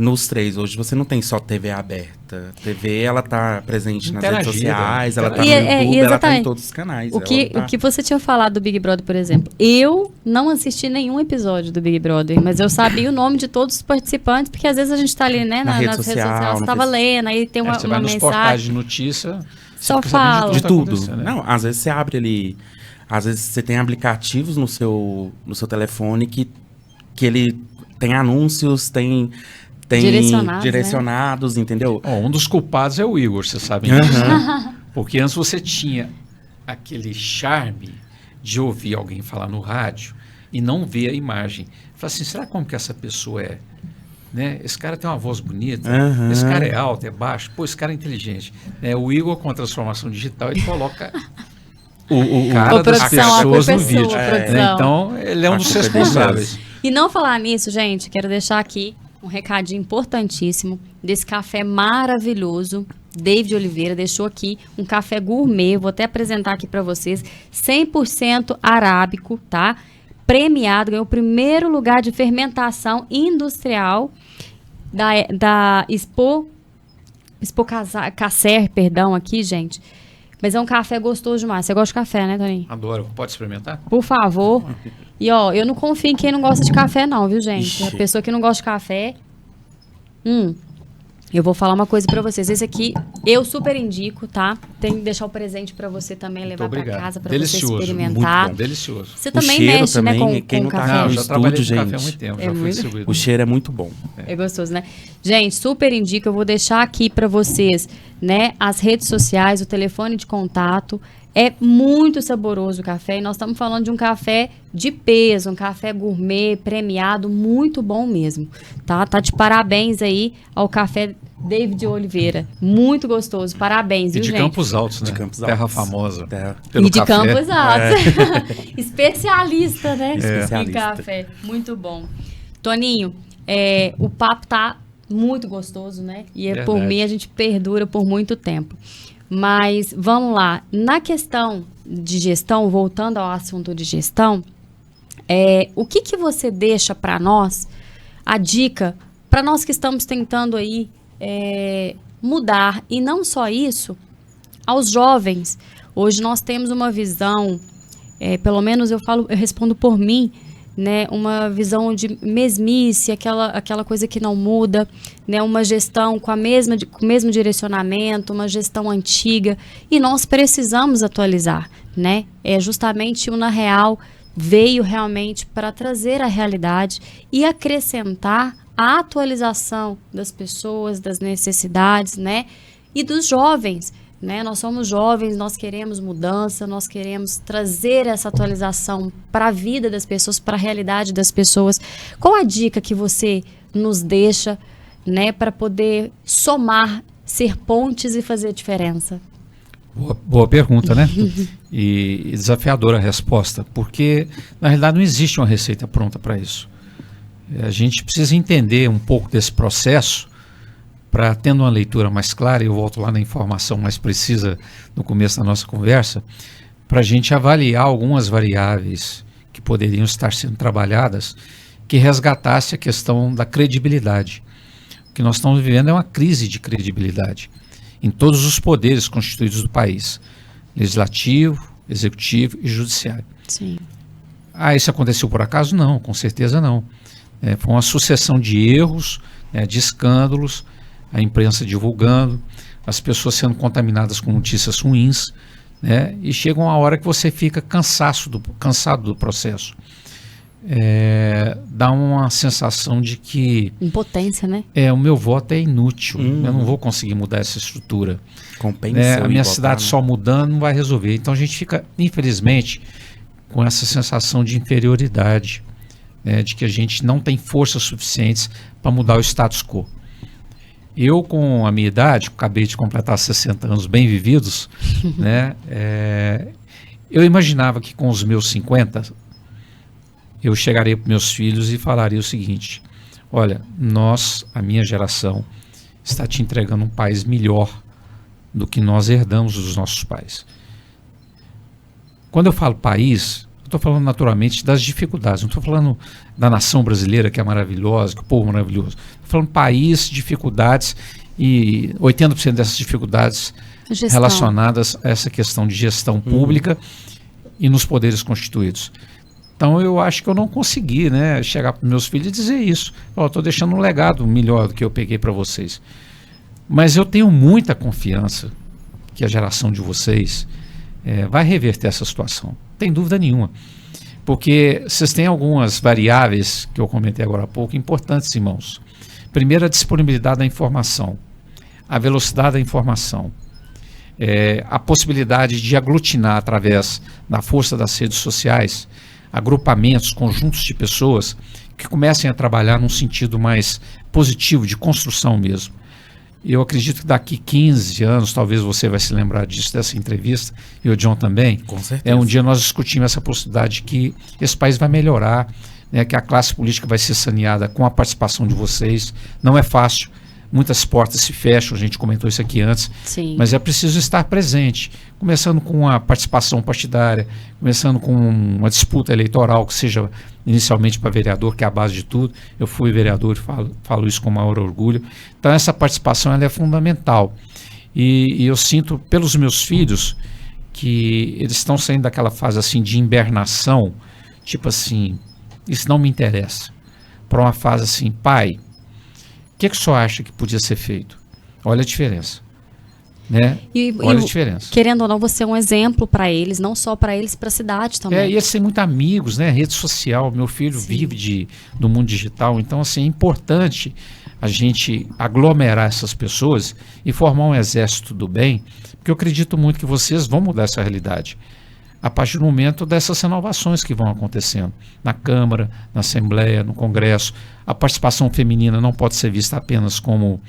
S2: nos 3. Hoje você não tem só TV aberta. TV, ela tá presente nas redes
S3: Interagida,
S2: sociais, ela tá no
S1: interagida.
S2: YouTube, ela tá em
S1: Exatamente.
S2: todos os canais.
S1: O que você tinha falado do Big Brother, por exemplo, eu não assisti nenhum episódio do Big Brother, mas eu sabia o nome de todos os participantes, porque às vezes a gente tá ali, né,
S2: Na rede
S1: nas
S2: social,
S1: redes sociais,
S2: no
S1: você tava lendo, aí tem
S3: Você
S1: uma
S3: vai nos portais
S1: mensagem.
S3: de notícia,
S1: Só
S3: você fica sabendo
S1: fala.
S2: De
S3: tá
S2: tudo.
S3: acontecendo, né?
S2: Não, às vezes você abre ali. Às vezes você tem aplicativos no seu telefone que ele tem anúncios, tem direcionados, entendeu?
S3: Ó, um dos culpados é o Igor, você sabe disso, né? Porque antes você tinha aquele charme de ouvir alguém falar no rádio e não ver a imagem. Fala assim, será como que essa pessoa é? Né? Esse cara tem uma voz bonita, esse cara é alto, é baixo, pô, esse cara é inteligente. O Igor, com a transformação digital, ele coloca o cara das pessoas no vídeo. Né? Então, ele é um dos responsáveis.
S1: E não falar nisso, gente, quero deixar aqui um recadinho importantíssimo desse café maravilhoso. David Oliveira deixou aqui um café gourmet, vou até apresentar aqui para vocês, 100% arábico, tá? Premiado, ganhou o primeiro lugar de fermentação industrial da Expo Casser, perdão, aqui, gente. Mas é um café gostoso demais. Você gosta de café, né, Toninho?
S3: Adoro. Pode experimentar?
S1: Por favor. E, ó, eu não confio em quem não gosta de café, não, viu, gente?
S2: Ixi.
S1: A pessoa que não gosta de café... eu vou falar uma coisa pra vocês. Esse aqui, eu super indico, tá? Tem que deixar o presente pra você também, levar pra
S3: Obrigado.
S1: casa, pra
S3: Delicioso,
S1: você
S3: muito
S1: experimentar.
S3: bom, delicioso.
S1: Você
S2: O
S1: também
S2: cheiro
S1: mexe,
S2: também,
S1: né,
S2: quem
S1: com
S2: não tá
S1: café.
S3: Não, eu
S2: no
S3: já trabalhei
S2: estúdio,
S3: com café há
S2: gente.
S3: muito tempo,
S1: É
S3: já fui
S1: muito-
S3: distribuído.
S2: O cheiro é muito bom.
S1: É gostoso, né? Gente, super indico. Eu vou deixar aqui pra vocês, né, as redes sociais, o telefone de contato. É muito saboroso o café. E nós estamos falando de um café de peso, um café gourmet, premiado, muito bom mesmo. Tá de parabéns aí ao café David Oliveira. Muito gostoso. Parabéns,
S3: E
S1: viu,
S3: de
S1: gente?
S3: Campos Altos, né?
S2: De Campos
S3: Terra
S2: Altos.
S3: famosa.
S2: Terra.
S3: Pelo
S1: E de
S3: café.
S1: Campos Altos. Especialista, né?
S2: Especialista.
S1: Em café. Muito bom. Toninho, o papo tá muito gostoso, né? E por
S3: Verdade.
S1: mim a gente perdura por muito tempo. Mas vamos lá. Na questão de gestão, voltando ao assunto de gestão, o que você deixa para nós, a dica, para nós que estamos tentando aí mudar, e não só isso, aos jovens. Hoje nós temos uma visão, pelo menos eu respondo por mim, né, uma visão de mesmice, aquela coisa que não muda, né, uma gestão com o mesmo direcionamento, uma gestão antiga, e nós precisamos atualizar, né? Justamente o Na Real veio realmente para trazer a realidade e acrescentar a atualização das pessoas, das necessidades, né, e dos jovens. Né? Nós somos jovens, nós queremos mudança, nós queremos trazer essa atualização para a vida das pessoas, para a realidade das pessoas. Qual a dica que você nos deixa, né, para poder somar, ser pontes e fazer diferença?
S3: Boa pergunta, né? E desafiadora a resposta, porque na realidade não existe uma receita pronta para isso. A gente precisa entender um pouco desse processo para, tendo uma leitura mais clara, eu volto lá na informação mais precisa no começo da nossa conversa, para a gente avaliar algumas variáveis que poderiam estar sendo trabalhadas que resgatasse a questão da credibilidade. O que nós estamos vivendo é uma crise de credibilidade em todos os poderes constituídos do país, legislativo, executivo e judiciário.
S1: Sim.
S3: Isso aconteceu por acaso? Não, com certeza não. Foi uma sucessão de erros, de escândalos, a imprensa divulgando, as pessoas sendo contaminadas com notícias ruins, né? E chega uma hora que você fica cansado do processo. Dá uma sensação de que
S1: Impotência, né?
S3: o meu voto é inútil, eu não vou conseguir mudar essa estrutura.
S2: Compensa.
S3: A minha cidade só mudando não vai resolver. Então a gente fica, infelizmente, com essa sensação de inferioridade, de que a gente não tem forças suficientes para mudar o status quo. Eu, com a minha idade, acabei de completar 60 anos bem vividos, né, eu imaginava que com os meus 50, eu chegaria para meus filhos e falaria o seguinte: olha, a minha geração, está te entregando um país melhor do que nós herdamos dos nossos pais. Quando eu falo país, estou falando naturalmente das dificuldades, não estou falando da nação brasileira, que é maravilhosa, que o povo é maravilhoso. Estou falando país, dificuldades, e 80% dessas dificuldades relacionadas a essa questão de gestão pública e nos poderes constituídos. Então eu acho que eu não consegui, né, chegar para meus filhos e dizer isso. Estou deixando um legado melhor do que eu peguei para vocês. Mas eu tenho muita confiança que a geração de vocês vai reverter essa situação. Não tem dúvida nenhuma. Porque vocês têm algumas variáveis, que eu comentei agora há pouco, importantes, irmãos. Primeiro, a disponibilidade da informação, a velocidade da informação, a possibilidade de aglutinar através da força das redes sociais, agrupamentos, conjuntos de pessoas que comecem a trabalhar num sentido mais positivo, de construção mesmo. Eu acredito que daqui 15 anos, talvez você vai se lembrar disso, dessa entrevista, e o John também.
S2: Com certeza.
S3: Um dia nós discutimos essa possibilidade de que esse país vai melhorar, né, que a classe política vai ser saneada com a participação de vocês. Não é fácil, muitas portas se fecham, a gente comentou isso aqui antes.
S1: Sim.
S3: Mas é preciso estar presente, começando com a participação partidária, começando com uma disputa eleitoral que seja inicialmente para vereador, que é a base de tudo. Eu fui vereador e falo isso com maior orgulho. Então essa participação ela é fundamental. E eu sinto pelos meus filhos que eles estão saindo daquela fase assim de hibernação, tipo assim, isso não me interessa, para uma fase assim, pai, o que o senhor acha que podia ser feito? Olha a diferença. Né? Olha a diferença.
S1: Querendo ou não, você é um exemplo para eles, não só para eles, para a cidade também.
S3: E eles têm muitos amigos, né? Rede social, meu filho vive do mundo digital, então assim, é importante a gente aglomerar essas pessoas e formar um exército do bem, porque eu acredito muito que vocês vão mudar essa realidade a partir do momento dessas renovações que vão acontecendo na Câmara, na Assembleia, no Congresso. A participação feminina não pode ser vista apenas como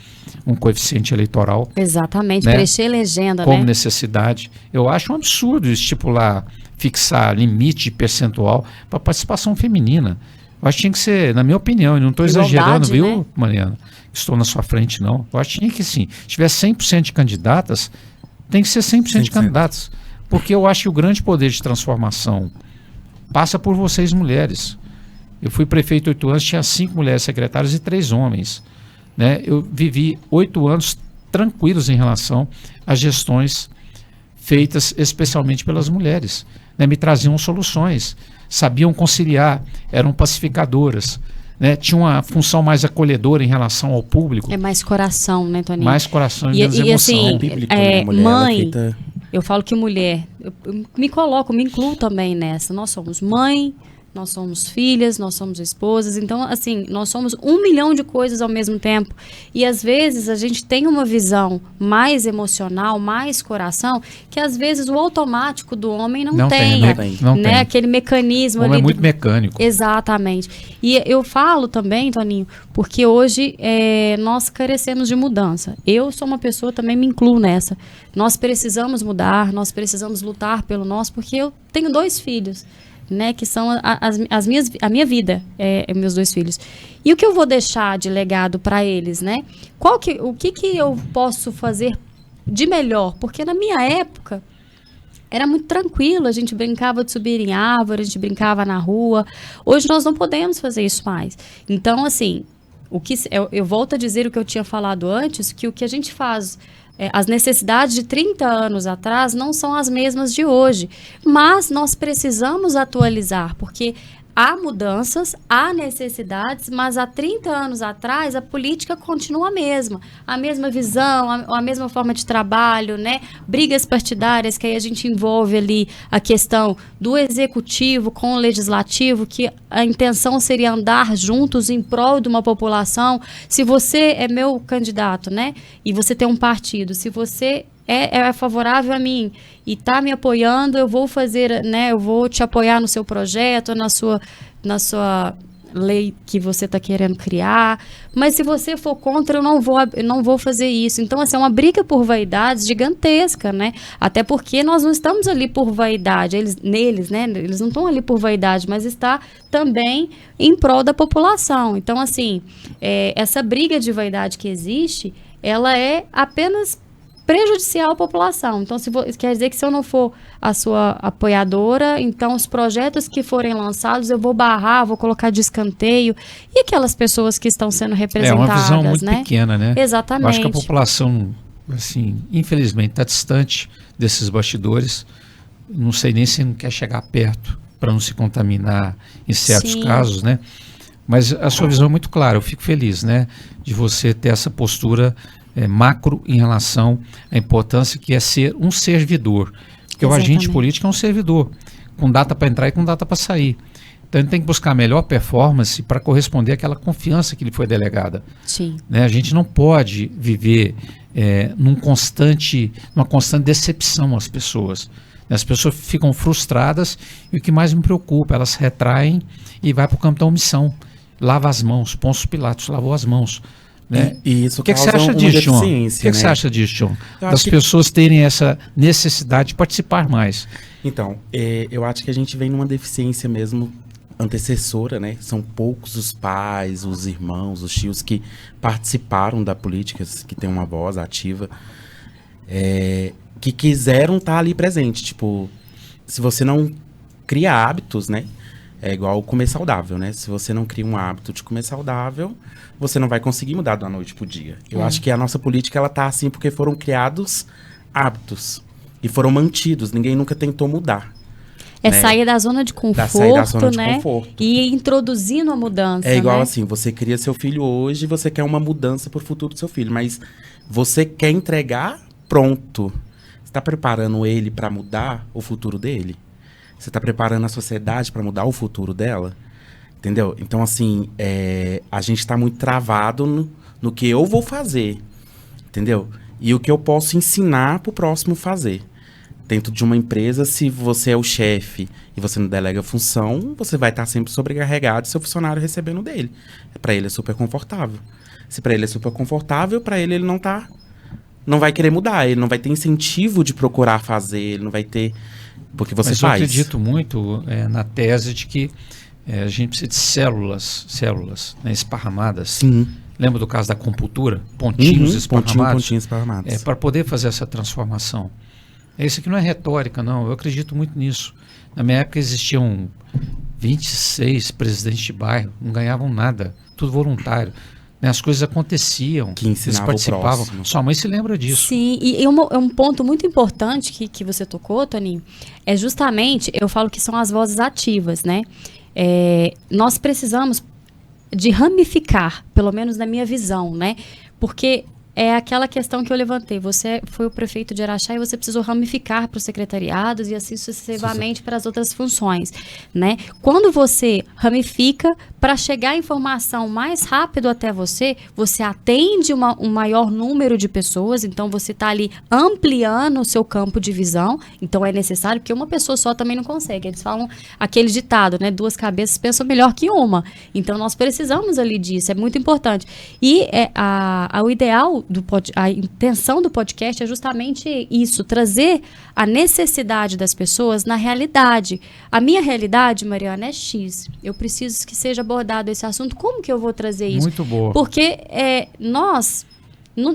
S3: um coeficiente eleitoral.
S1: Exatamente,
S3: né?
S1: Preencher legenda,
S3: como
S1: né?
S3: necessidade. Eu acho um absurdo estipular, fixar limite percentual para a participação feminina. Eu acho que tinha que ser, na minha opinião, e não estou exagerando, viu, né? Mariana? Estou na sua frente, não. Eu acho que tinha que, sim, se tiver 100% de candidatas, tem que ser 100% de candidatas. Porque eu acho que o grande poder de transformação passa por vocês, mulheres. Eu fui prefeito 8 anos, tinha 5 mulheres secretárias e 3 homens. Né? Eu vivi 8 anos tranquilos em relação às gestões feitas especialmente pelas mulheres. Né? Me traziam soluções, sabiam conciliar, eram pacificadoras. Né? Tinha uma função mais acolhedora em relação ao público.
S1: É mais coração, né, Toninho?
S3: Mais coração e menos emoção.
S1: Assim,
S2: Bíblico, né? Mulher,
S1: mãe, eu falo que mulher, eu me incluo também nessa. Nós somos mãe, nós somos filhas, nós somos esposas. Então, assim, nós somos 1 milhão de coisas ao mesmo tempo. E, às vezes, a gente tem uma visão mais emocional, mais coração, que, às vezes, o automático do homem não tem.
S3: Não tem.
S1: Aquele mecanismo ali.
S3: É muito mecânico.
S1: Exatamente. E eu falo também, Toninho, porque hoje nós carecemos de mudança. Eu sou uma pessoa, também me incluo nessa. Nós precisamos mudar, nós precisamos lutar pelo nosso, porque eu tenho 2 filhos. Né, que são a minha vida, meus 2 filhos. E o que eu vou deixar de legado para eles, né? O que eu posso fazer de melhor? Porque na minha época era muito tranquilo, a gente brincava de subir em árvore, a gente brincava na rua. Hoje nós não podemos fazer isso mais. Então, assim, eu volto a dizer o que eu tinha falado antes, que o que a gente faz... as necessidades de 30 anos atrás não são as mesmas de hoje, mas nós precisamos atualizar, porque há mudanças, há necessidades, mas há 30 anos atrás a política continua a mesma visão, a mesma forma de trabalho, né? Brigas partidárias, que aí a gente envolve ali a questão do executivo com o legislativo, que a intenção seria andar juntos em prol de uma população. Se você é meu candidato, né? E você tem um partido, se você é favorável a mim e está me apoiando, eu vou fazer, né? Eu vou te apoiar no seu projeto, na sua lei que você está querendo criar. Mas se você for contra, eu não vou fazer isso. Então, assim, é uma briga por vaidades gigantesca, né? Até porque nós não estamos ali por vaidade, neles, né? Eles não estão ali por vaidade, mas está também em prol da população. Então, assim, essa briga de vaidade que existe, ela é apenas prejudicial à população. Então, quer dizer que se eu não for a sua apoiadora, então os projetos que forem lançados eu vou barrar, vou colocar de escanteio. E aquelas pessoas que estão sendo representadas,
S3: uma visão muito
S1: né?
S3: pequena, né?
S1: Exatamente.
S3: Eu acho que a população, assim, infelizmente, está distante desses bastidores. Não sei nem se não quer chegar perto para não se contaminar em certos casos, né? Mas a sua visão é muito clara. Eu fico feliz, né, de você ter essa postura macro em relação à importância que é ser um servidor. Porque o agente político é um servidor, com data para entrar e com data para sair. Então ele tem que buscar a melhor performance para corresponder àquela confiança que lhe foi delegada.
S1: Sim.
S3: Né? A gente não pode viver numa constante decepção às pessoas. As pessoas ficam frustradas e o que mais me preocupa, elas retraem e vai para o campo da omissão. Lava as mãos, Pôncio Pilatos lavou as mãos. Né?
S2: E isso
S3: o que você acha disso, John? O que você acha disso, John? Das pessoas terem essa necessidade de participar mais.
S2: Então, eu acho que a gente vem numa deficiência mesmo antecessora, né? São poucos os pais, os irmãos, os tios que participaram da política, que têm uma voz ativa, que quiseram estar ali presente. Tipo, se você não cria hábitos, né? É igual comer saudável, né? Se você não cria um hábito de comer saudável, você não vai conseguir mudar da noite pro dia. Eu acho que a nossa política, ela tá assim porque foram criados hábitos e foram mantidos. Ninguém nunca tentou mudar.
S1: Né? Sair da zona de conforto, né? E ir introduzindo a mudança.
S2: É igual
S1: né?
S2: assim, você cria seu filho hoje, você quer uma mudança pro futuro do seu filho, mas você quer entregar pronto. Você tá preparando ele para mudar o futuro dele? Você está preparando a sociedade para mudar o futuro dela? Entendeu? Então, assim, a gente está muito travado no que eu vou fazer. Entendeu? E o que eu posso ensinar para o próximo fazer. Dentro de uma empresa, se você é o chefe e você não delega função, você vai estar sempre sobrecarregado e seu funcionário recebendo dele. Para ele é super confortável. Se para ele é super confortável, para ele não vai querer mudar. Ele não vai ter incentivo de procurar fazer, ele não vai ter... Porque você faz.
S3: Eu acredito muito na tese de que a gente precisa de células né, esparramadas.
S2: Sim.
S3: Lembra do caso da compultura? Pontinhos esparramados.
S2: Pontinhos esparramados.
S3: Para poder fazer essa transformação. Isso aqui não é retórica, não. Eu acredito muito nisso. Na minha época existiam 26 presidentes de bairro, não ganhavam nada, tudo voluntário. As coisas aconteciam,
S2: que eles
S3: participavam. Sua mãe se lembra disso.
S1: Sim, e um ponto muito importante que você tocou, Toninho, é justamente, eu falo que são as vozes ativas, né? Nós precisamos de ramificar, pelo menos na minha visão, né? Porque é aquela questão que eu levantei. Você foi o prefeito de Araxá e você precisou ramificar para os secretariados e assim sucessivamente para as outras funções, né? Quando você ramifica, para chegar a informação mais rápido até você, você atende um maior número de pessoas, então você está ali ampliando o seu campo de visão, então é necessário, porque uma pessoa só também não consegue. Eles falam aquele ditado, né? 2 cabeças pensam melhor que uma. Então nós precisamos ali disso, é muito importante. E o ideal a intenção do podcast é justamente isso, trazer a necessidade das pessoas na realidade. A minha realidade, Mariana, é X. Eu preciso que seja abordado esse assunto. Como que eu vou trazer isso?
S3: Muito boa.
S1: Porque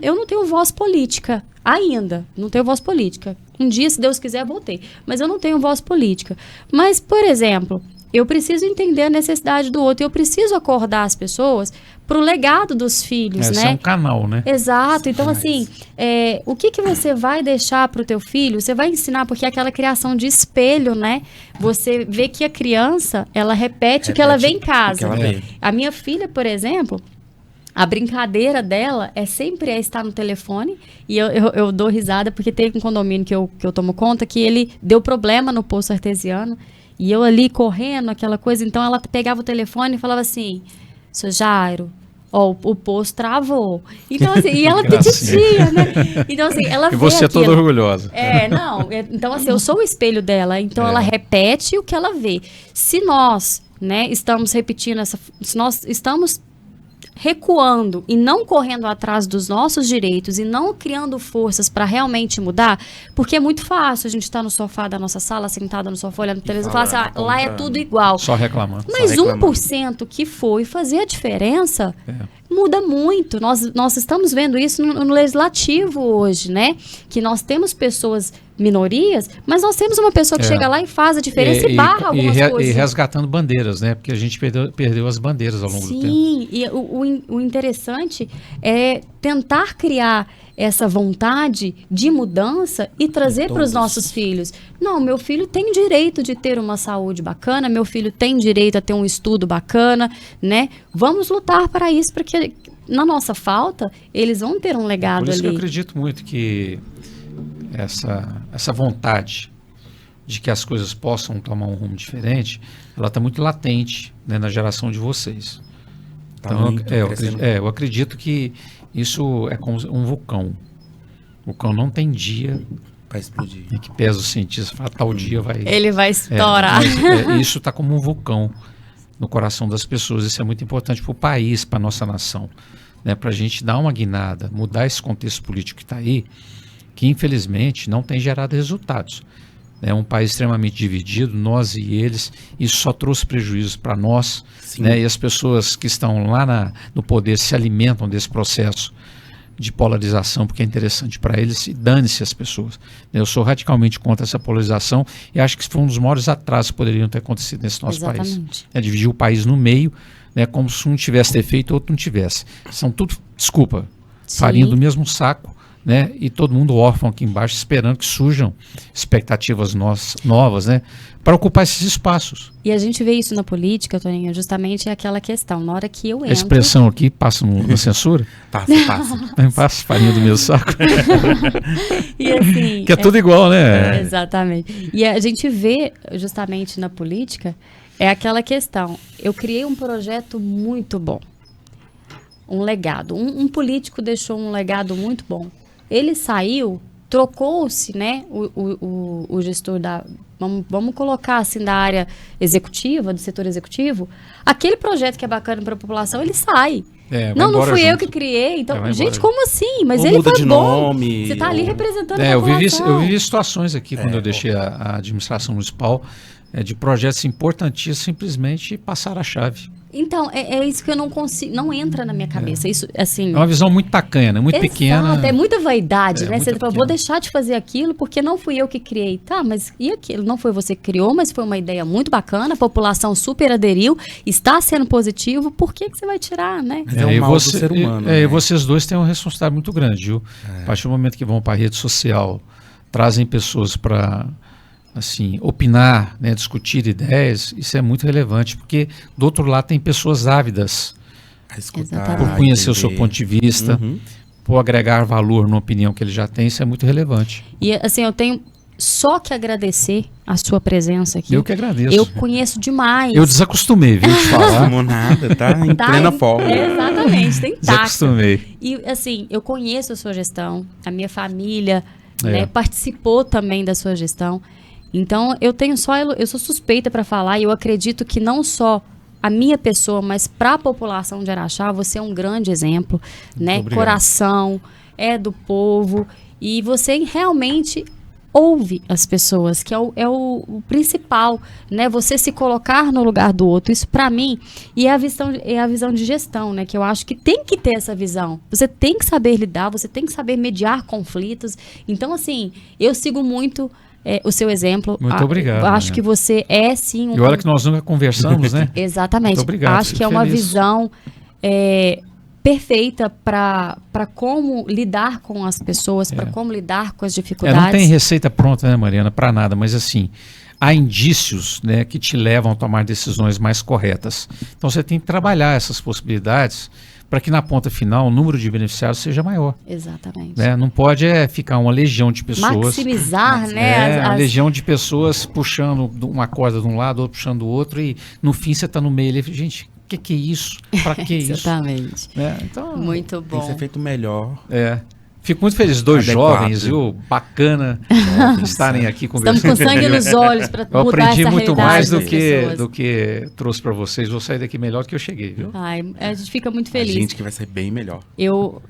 S1: eu não tenho voz política ainda. Não tenho voz política. Um dia, se Deus quiser, vou ter. Mas eu não tenho voz política. Mas, por exemplo, eu preciso entender a necessidade do outro. Eu preciso acordar as pessoas para o legado dos filhos, né?
S3: Esse é um canal, né?
S1: Exato. Então, assim, o que você vai deixar para o teu filho? Você vai ensinar, porque é aquela criação de espelho, né? Você vê que a criança, ela repete o que ela vê em casa. A minha filha, por exemplo, a brincadeira dela sempre estar no telefone, e eu dou risada porque teve um condomínio que eu tomo conta que ele deu problema no poço artesiano, e eu ali correndo, aquela coisa, então ela pegava o telefone e falava assim: seu Jairo, o poço travou. Então, assim, e ela peditia, né? Então, assim, ela vê
S3: E você é toda orgulhosa.
S1: Então, assim, eu sou o espelho dela, então ela repete o que ela vê. Se nós, né, estamos repetindo se nós estamos recuando e não correndo atrás dos nossos direitos e não criando forças para realmente mudar, porque é muito fácil a gente estar no sofá da nossa sala, sentada no sofá, olhando televisão e falar assim, lá é tudo igual.
S3: Só reclamando.
S1: Mas 1% que foi fazer a diferença muda muito. Nós estamos vendo isso no legislativo hoje, né? Que nós temos pessoas minorias, mas nós temos uma pessoa que chega lá e faz a diferença e barra algumas coisas.
S3: E resgatando bandeiras, né? Porque a gente perdeu as bandeiras ao longo do tempo.
S1: Sim, e o interessante é tentar criar essa vontade de mudança e trazer para os nossos filhos. Não, meu filho tem direito de ter uma saúde bacana, meu filho tem direito a ter um estudo bacana, né? Vamos lutar para isso, porque na nossa falta, eles vão ter um legado ali.
S3: Por isso que eu acredito muito que essa vontade de que as coisas possam tomar um rumo diferente, ela está muito latente, né, na geração de vocês. Então, eu acredito que isso é como um vulcão. O vulcão não tem dia
S2: para explodir.
S3: Em que pesa o cientista, fala, tal dia vai...
S1: Ele vai estourar.
S3: Isso está como um vulcão no coração das pessoas. Isso é muito importante para o país, para a nossa nação. Né, para a gente dar uma guinada, mudar esse contexto político que está aí, que infelizmente não tem gerado resultados. É um país extremamente dividido, nós e eles, isso só trouxe prejuízos para nós, né? E as pessoas que estão lá no poder se alimentam desse processo de polarização, porque é interessante para eles, e dane-se as pessoas. Eu sou radicalmente contra essa polarização e acho que isso foi um dos maiores atrasos que poderiam ter acontecido nesse nosso país. É dividir o país no meio, né? Como se um tivesse defeito e outro não tivesse. São tudo, desculpa, farinha do mesmo saco. Né? E todo mundo órfão aqui embaixo, esperando que surjam expectativas novas, né? Para ocupar esses espaços.
S1: E a gente vê isso na política, Toninho, justamente aquela questão. Na hora que eu entro...
S3: A expressão aqui passa na censura? Passa farinha do meu saco.
S1: E assim,
S3: que é tudo igual, né?
S1: Exatamente. E a gente vê justamente na política, é aquela questão. Eu criei um projeto muito bom. Um legado. Um político deixou um legado muito bom. Ele saiu, trocou-se, né, o gestor vamos colocar assim, da área executiva, do setor executivo, aquele projeto que é bacana para a população, ele sai. Não fui eu que criei. Então, gente, como assim? Mas ele foi bom. Você está ali representando a população.
S3: Eu vivi situações aqui, quando eu deixei a administração municipal, de projetos importantíssimos, simplesmente passar a chave.
S1: Então, é isso que eu não consigo, não entra na minha cabeça. Isso, assim,
S3: é uma visão muito tacanha, né? Muito pequena.
S1: É muita vaidade, né? Você fala, vou deixar de fazer aquilo porque não fui eu que criei. Tá, mas e aquilo? Não foi você que criou, mas foi uma ideia muito bacana, a população super aderiu, está sendo positivo, por que você vai tirar, né?
S2: É o mal do ser humano.
S3: E vocês dois têm uma responsabilidade muito grande, viu? A partir do momento que vão para a rede social, trazem pessoas para... assim, opinar, né, discutir ideias, isso é muito relevante, porque do outro lado tem pessoas ávidas por conhecer o seu ponto de vista, por agregar valor na opinião que ele já tem, isso é muito relevante.
S1: E assim, eu tenho só que agradecer a sua presença aqui.
S3: Eu que agradeço.
S1: Eu conheço demais.
S3: Eu desacostumei, viu, de falar.
S2: Não nada, tá em plena forma.
S1: Exatamente, tem taca.
S3: Desacostumei.
S1: E assim, eu conheço a sua gestão, a minha família, né, participou também da sua gestão. Então, eu sou suspeita para falar e eu acredito que não só a minha pessoa, mas para a população de Araxá, você é um grande exemplo, né? Coração, é do povo e você realmente ouve as pessoas, que é o principal, né? Você se colocar no lugar do outro, isso para mim, e é a visão de gestão, né? Que eu acho que tem que ter essa visão. Você tem que saber lidar, você tem que saber mediar conflitos. Então, assim, eu sigo muito... o seu exemplo.
S3: Muito obrigado.
S1: Acho que você é sim
S3: E olha que nós nunca conversamos, né?
S1: Exatamente.
S3: Muito obrigado.
S1: Acho que é uma visão perfeita para como lidar com as pessoas, para como lidar com as dificuldades.
S3: Não tem receita pronta, né, Mariana, para nada, mas assim, há indícios, né, que te levam a tomar decisões mais corretas. Então você tem que trabalhar essas possibilidades para que na ponta final o número de beneficiários seja maior.
S1: Exatamente.
S3: Né? Não pode ficar uma legião de pessoas...
S1: Maximizar, né?
S3: Uma legião de pessoas puxando uma corda de um lado, outro puxando do outro, e no fim você está no meio ali. Gente, o que é isso? Para que isso?
S1: Exatamente.
S3: Então,
S1: muito bom.
S2: Tem que ser feito melhor.
S3: Fico muito feliz, dois jovens, viu? Bacana estarem aqui conversando.
S1: Estamos com sangue nos olhos para mudar essa realidade.
S3: Eu aprendi muito mais do que trouxe para vocês. Vou sair daqui melhor do que eu cheguei, viu?
S1: Ai, a gente fica muito feliz.
S2: A gente que vai sair bem melhor.
S1: Eu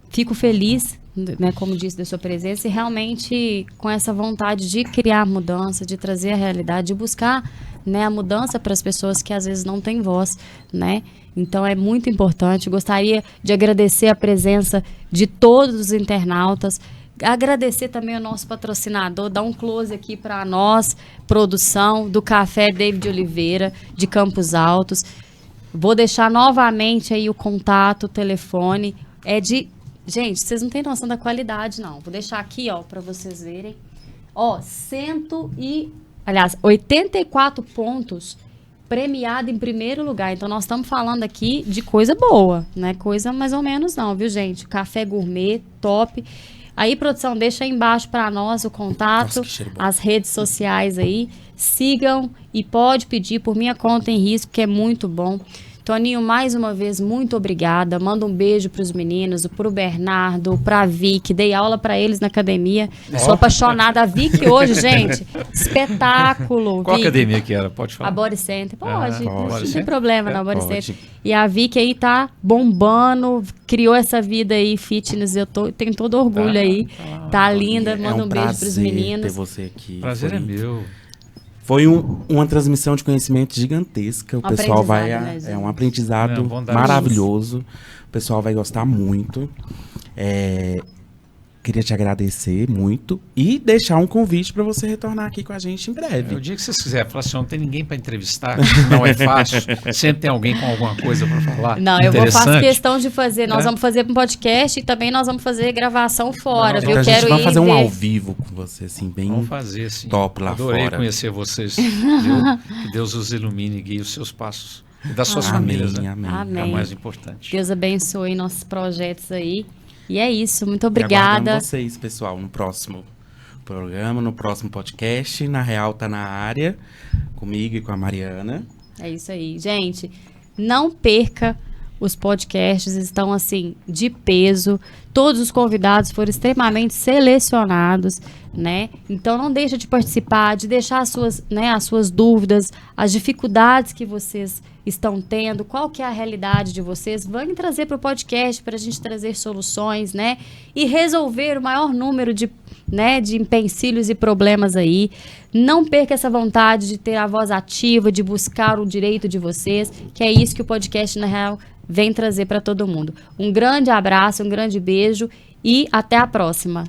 S1: fico feliz, né, como disse, da sua presença e realmente com essa vontade de criar mudança, de trazer a realidade, de buscar, né, a mudança para as pessoas que às vezes não têm voz, né? Então é muito importante. Gostaria de agradecer a presença de todos os internautas, agradecer também ao nosso patrocinador, dar um close aqui para nós, produção do Café David Oliveira, de Campos Altos. Vou deixar novamente aí o contato, o telefone. Gente, vocês não têm noção da qualidade, não. Vou deixar aqui, ó, para vocês verem. Ó, 84 pontos, premiado em primeiro lugar. Então, nós estamos falando aqui de coisa boa, né? Coisa mais ou menos não, viu, gente? Café gourmet, top. Aí, produção, deixa aí embaixo para nós o contato, as redes sociais aí. Sigam e pode pedir por minha conta em risco, que é muito bom. Toninho, mais uma vez, muito obrigada. Manda um beijo para os meninos, para o Bernardo, para a Vicky. Dei aula para eles na academia. Sou apaixonada. A Vicky hoje, gente, espetáculo.
S3: Qual
S1: Vicky.
S3: Academia que era? Pode falar?
S1: A Body Center. Pode, não
S3: pode.
S1: tem problema na Body
S2: Pode.
S1: Center. E a Vicky aí tá bombando, criou essa vida aí, fitness. Tenho todo orgulho aí. Tá linda. Manda um beijo para os meninos.
S2: Ter você aqui.
S3: Prazer é meu.
S2: Foi uma transmissão de conhecimento gigantesca. O pessoal vai.
S1: Aprendizado, né, gente?
S2: É um aprendizado
S3: Bom dar
S2: maravilhoso. O pessoal vai gostar muito. Queria te agradecer muito e deixar um convite para você retornar aqui com a gente em breve.
S3: O dia que vocês quiserem, falar assim, não tem ninguém para entrevistar, não é fácil. Sempre tem alguém com alguma coisa para falar.
S1: Não, eu faço
S3: Interessante.
S1: questão de fazer. Nós vamos fazer um podcast e também nós vamos fazer gravação fora,
S3: Não,
S1: viu?
S2: Então a
S1: Quero
S2: gente vai
S1: ir
S2: fazer um
S1: ver.
S2: ao vivo com você, assim, bem
S3: Vamos fazer, sim.
S2: top lá
S3: Adorei
S2: fora.
S3: conhecer vocês. Viu? Que Deus os ilumine e guie os seus passos. E das suas
S2: Amém,
S3: famílias, né?
S2: amém.
S3: É
S1: Amém.
S3: o mais importante.
S1: Deus abençoe nossos projetos aí. E é isso, muito
S2: E
S1: obrigada.
S2: aguardando vocês, pessoal, no próximo programa, no próximo podcast. Na Real tá na área, comigo e com a Mariana.
S1: É isso aí. Gente, não perca os podcasts, estão assim, de peso. Todos os convidados foram extremamente selecionados, né? Então não deixa de participar, de deixar as suas dúvidas, as dificuldades que vocês estão tendo, qual que é a realidade de vocês. Vamos trazer para o podcast para a gente trazer soluções, né? E resolver o maior número de empecilhos e problemas aí. Não perca essa vontade de ter a voz ativa, de buscar o direito de vocês, que é isso que o podcast, na real, vem trazer para todo mundo. Um grande abraço, um grande beijo e até a próxima.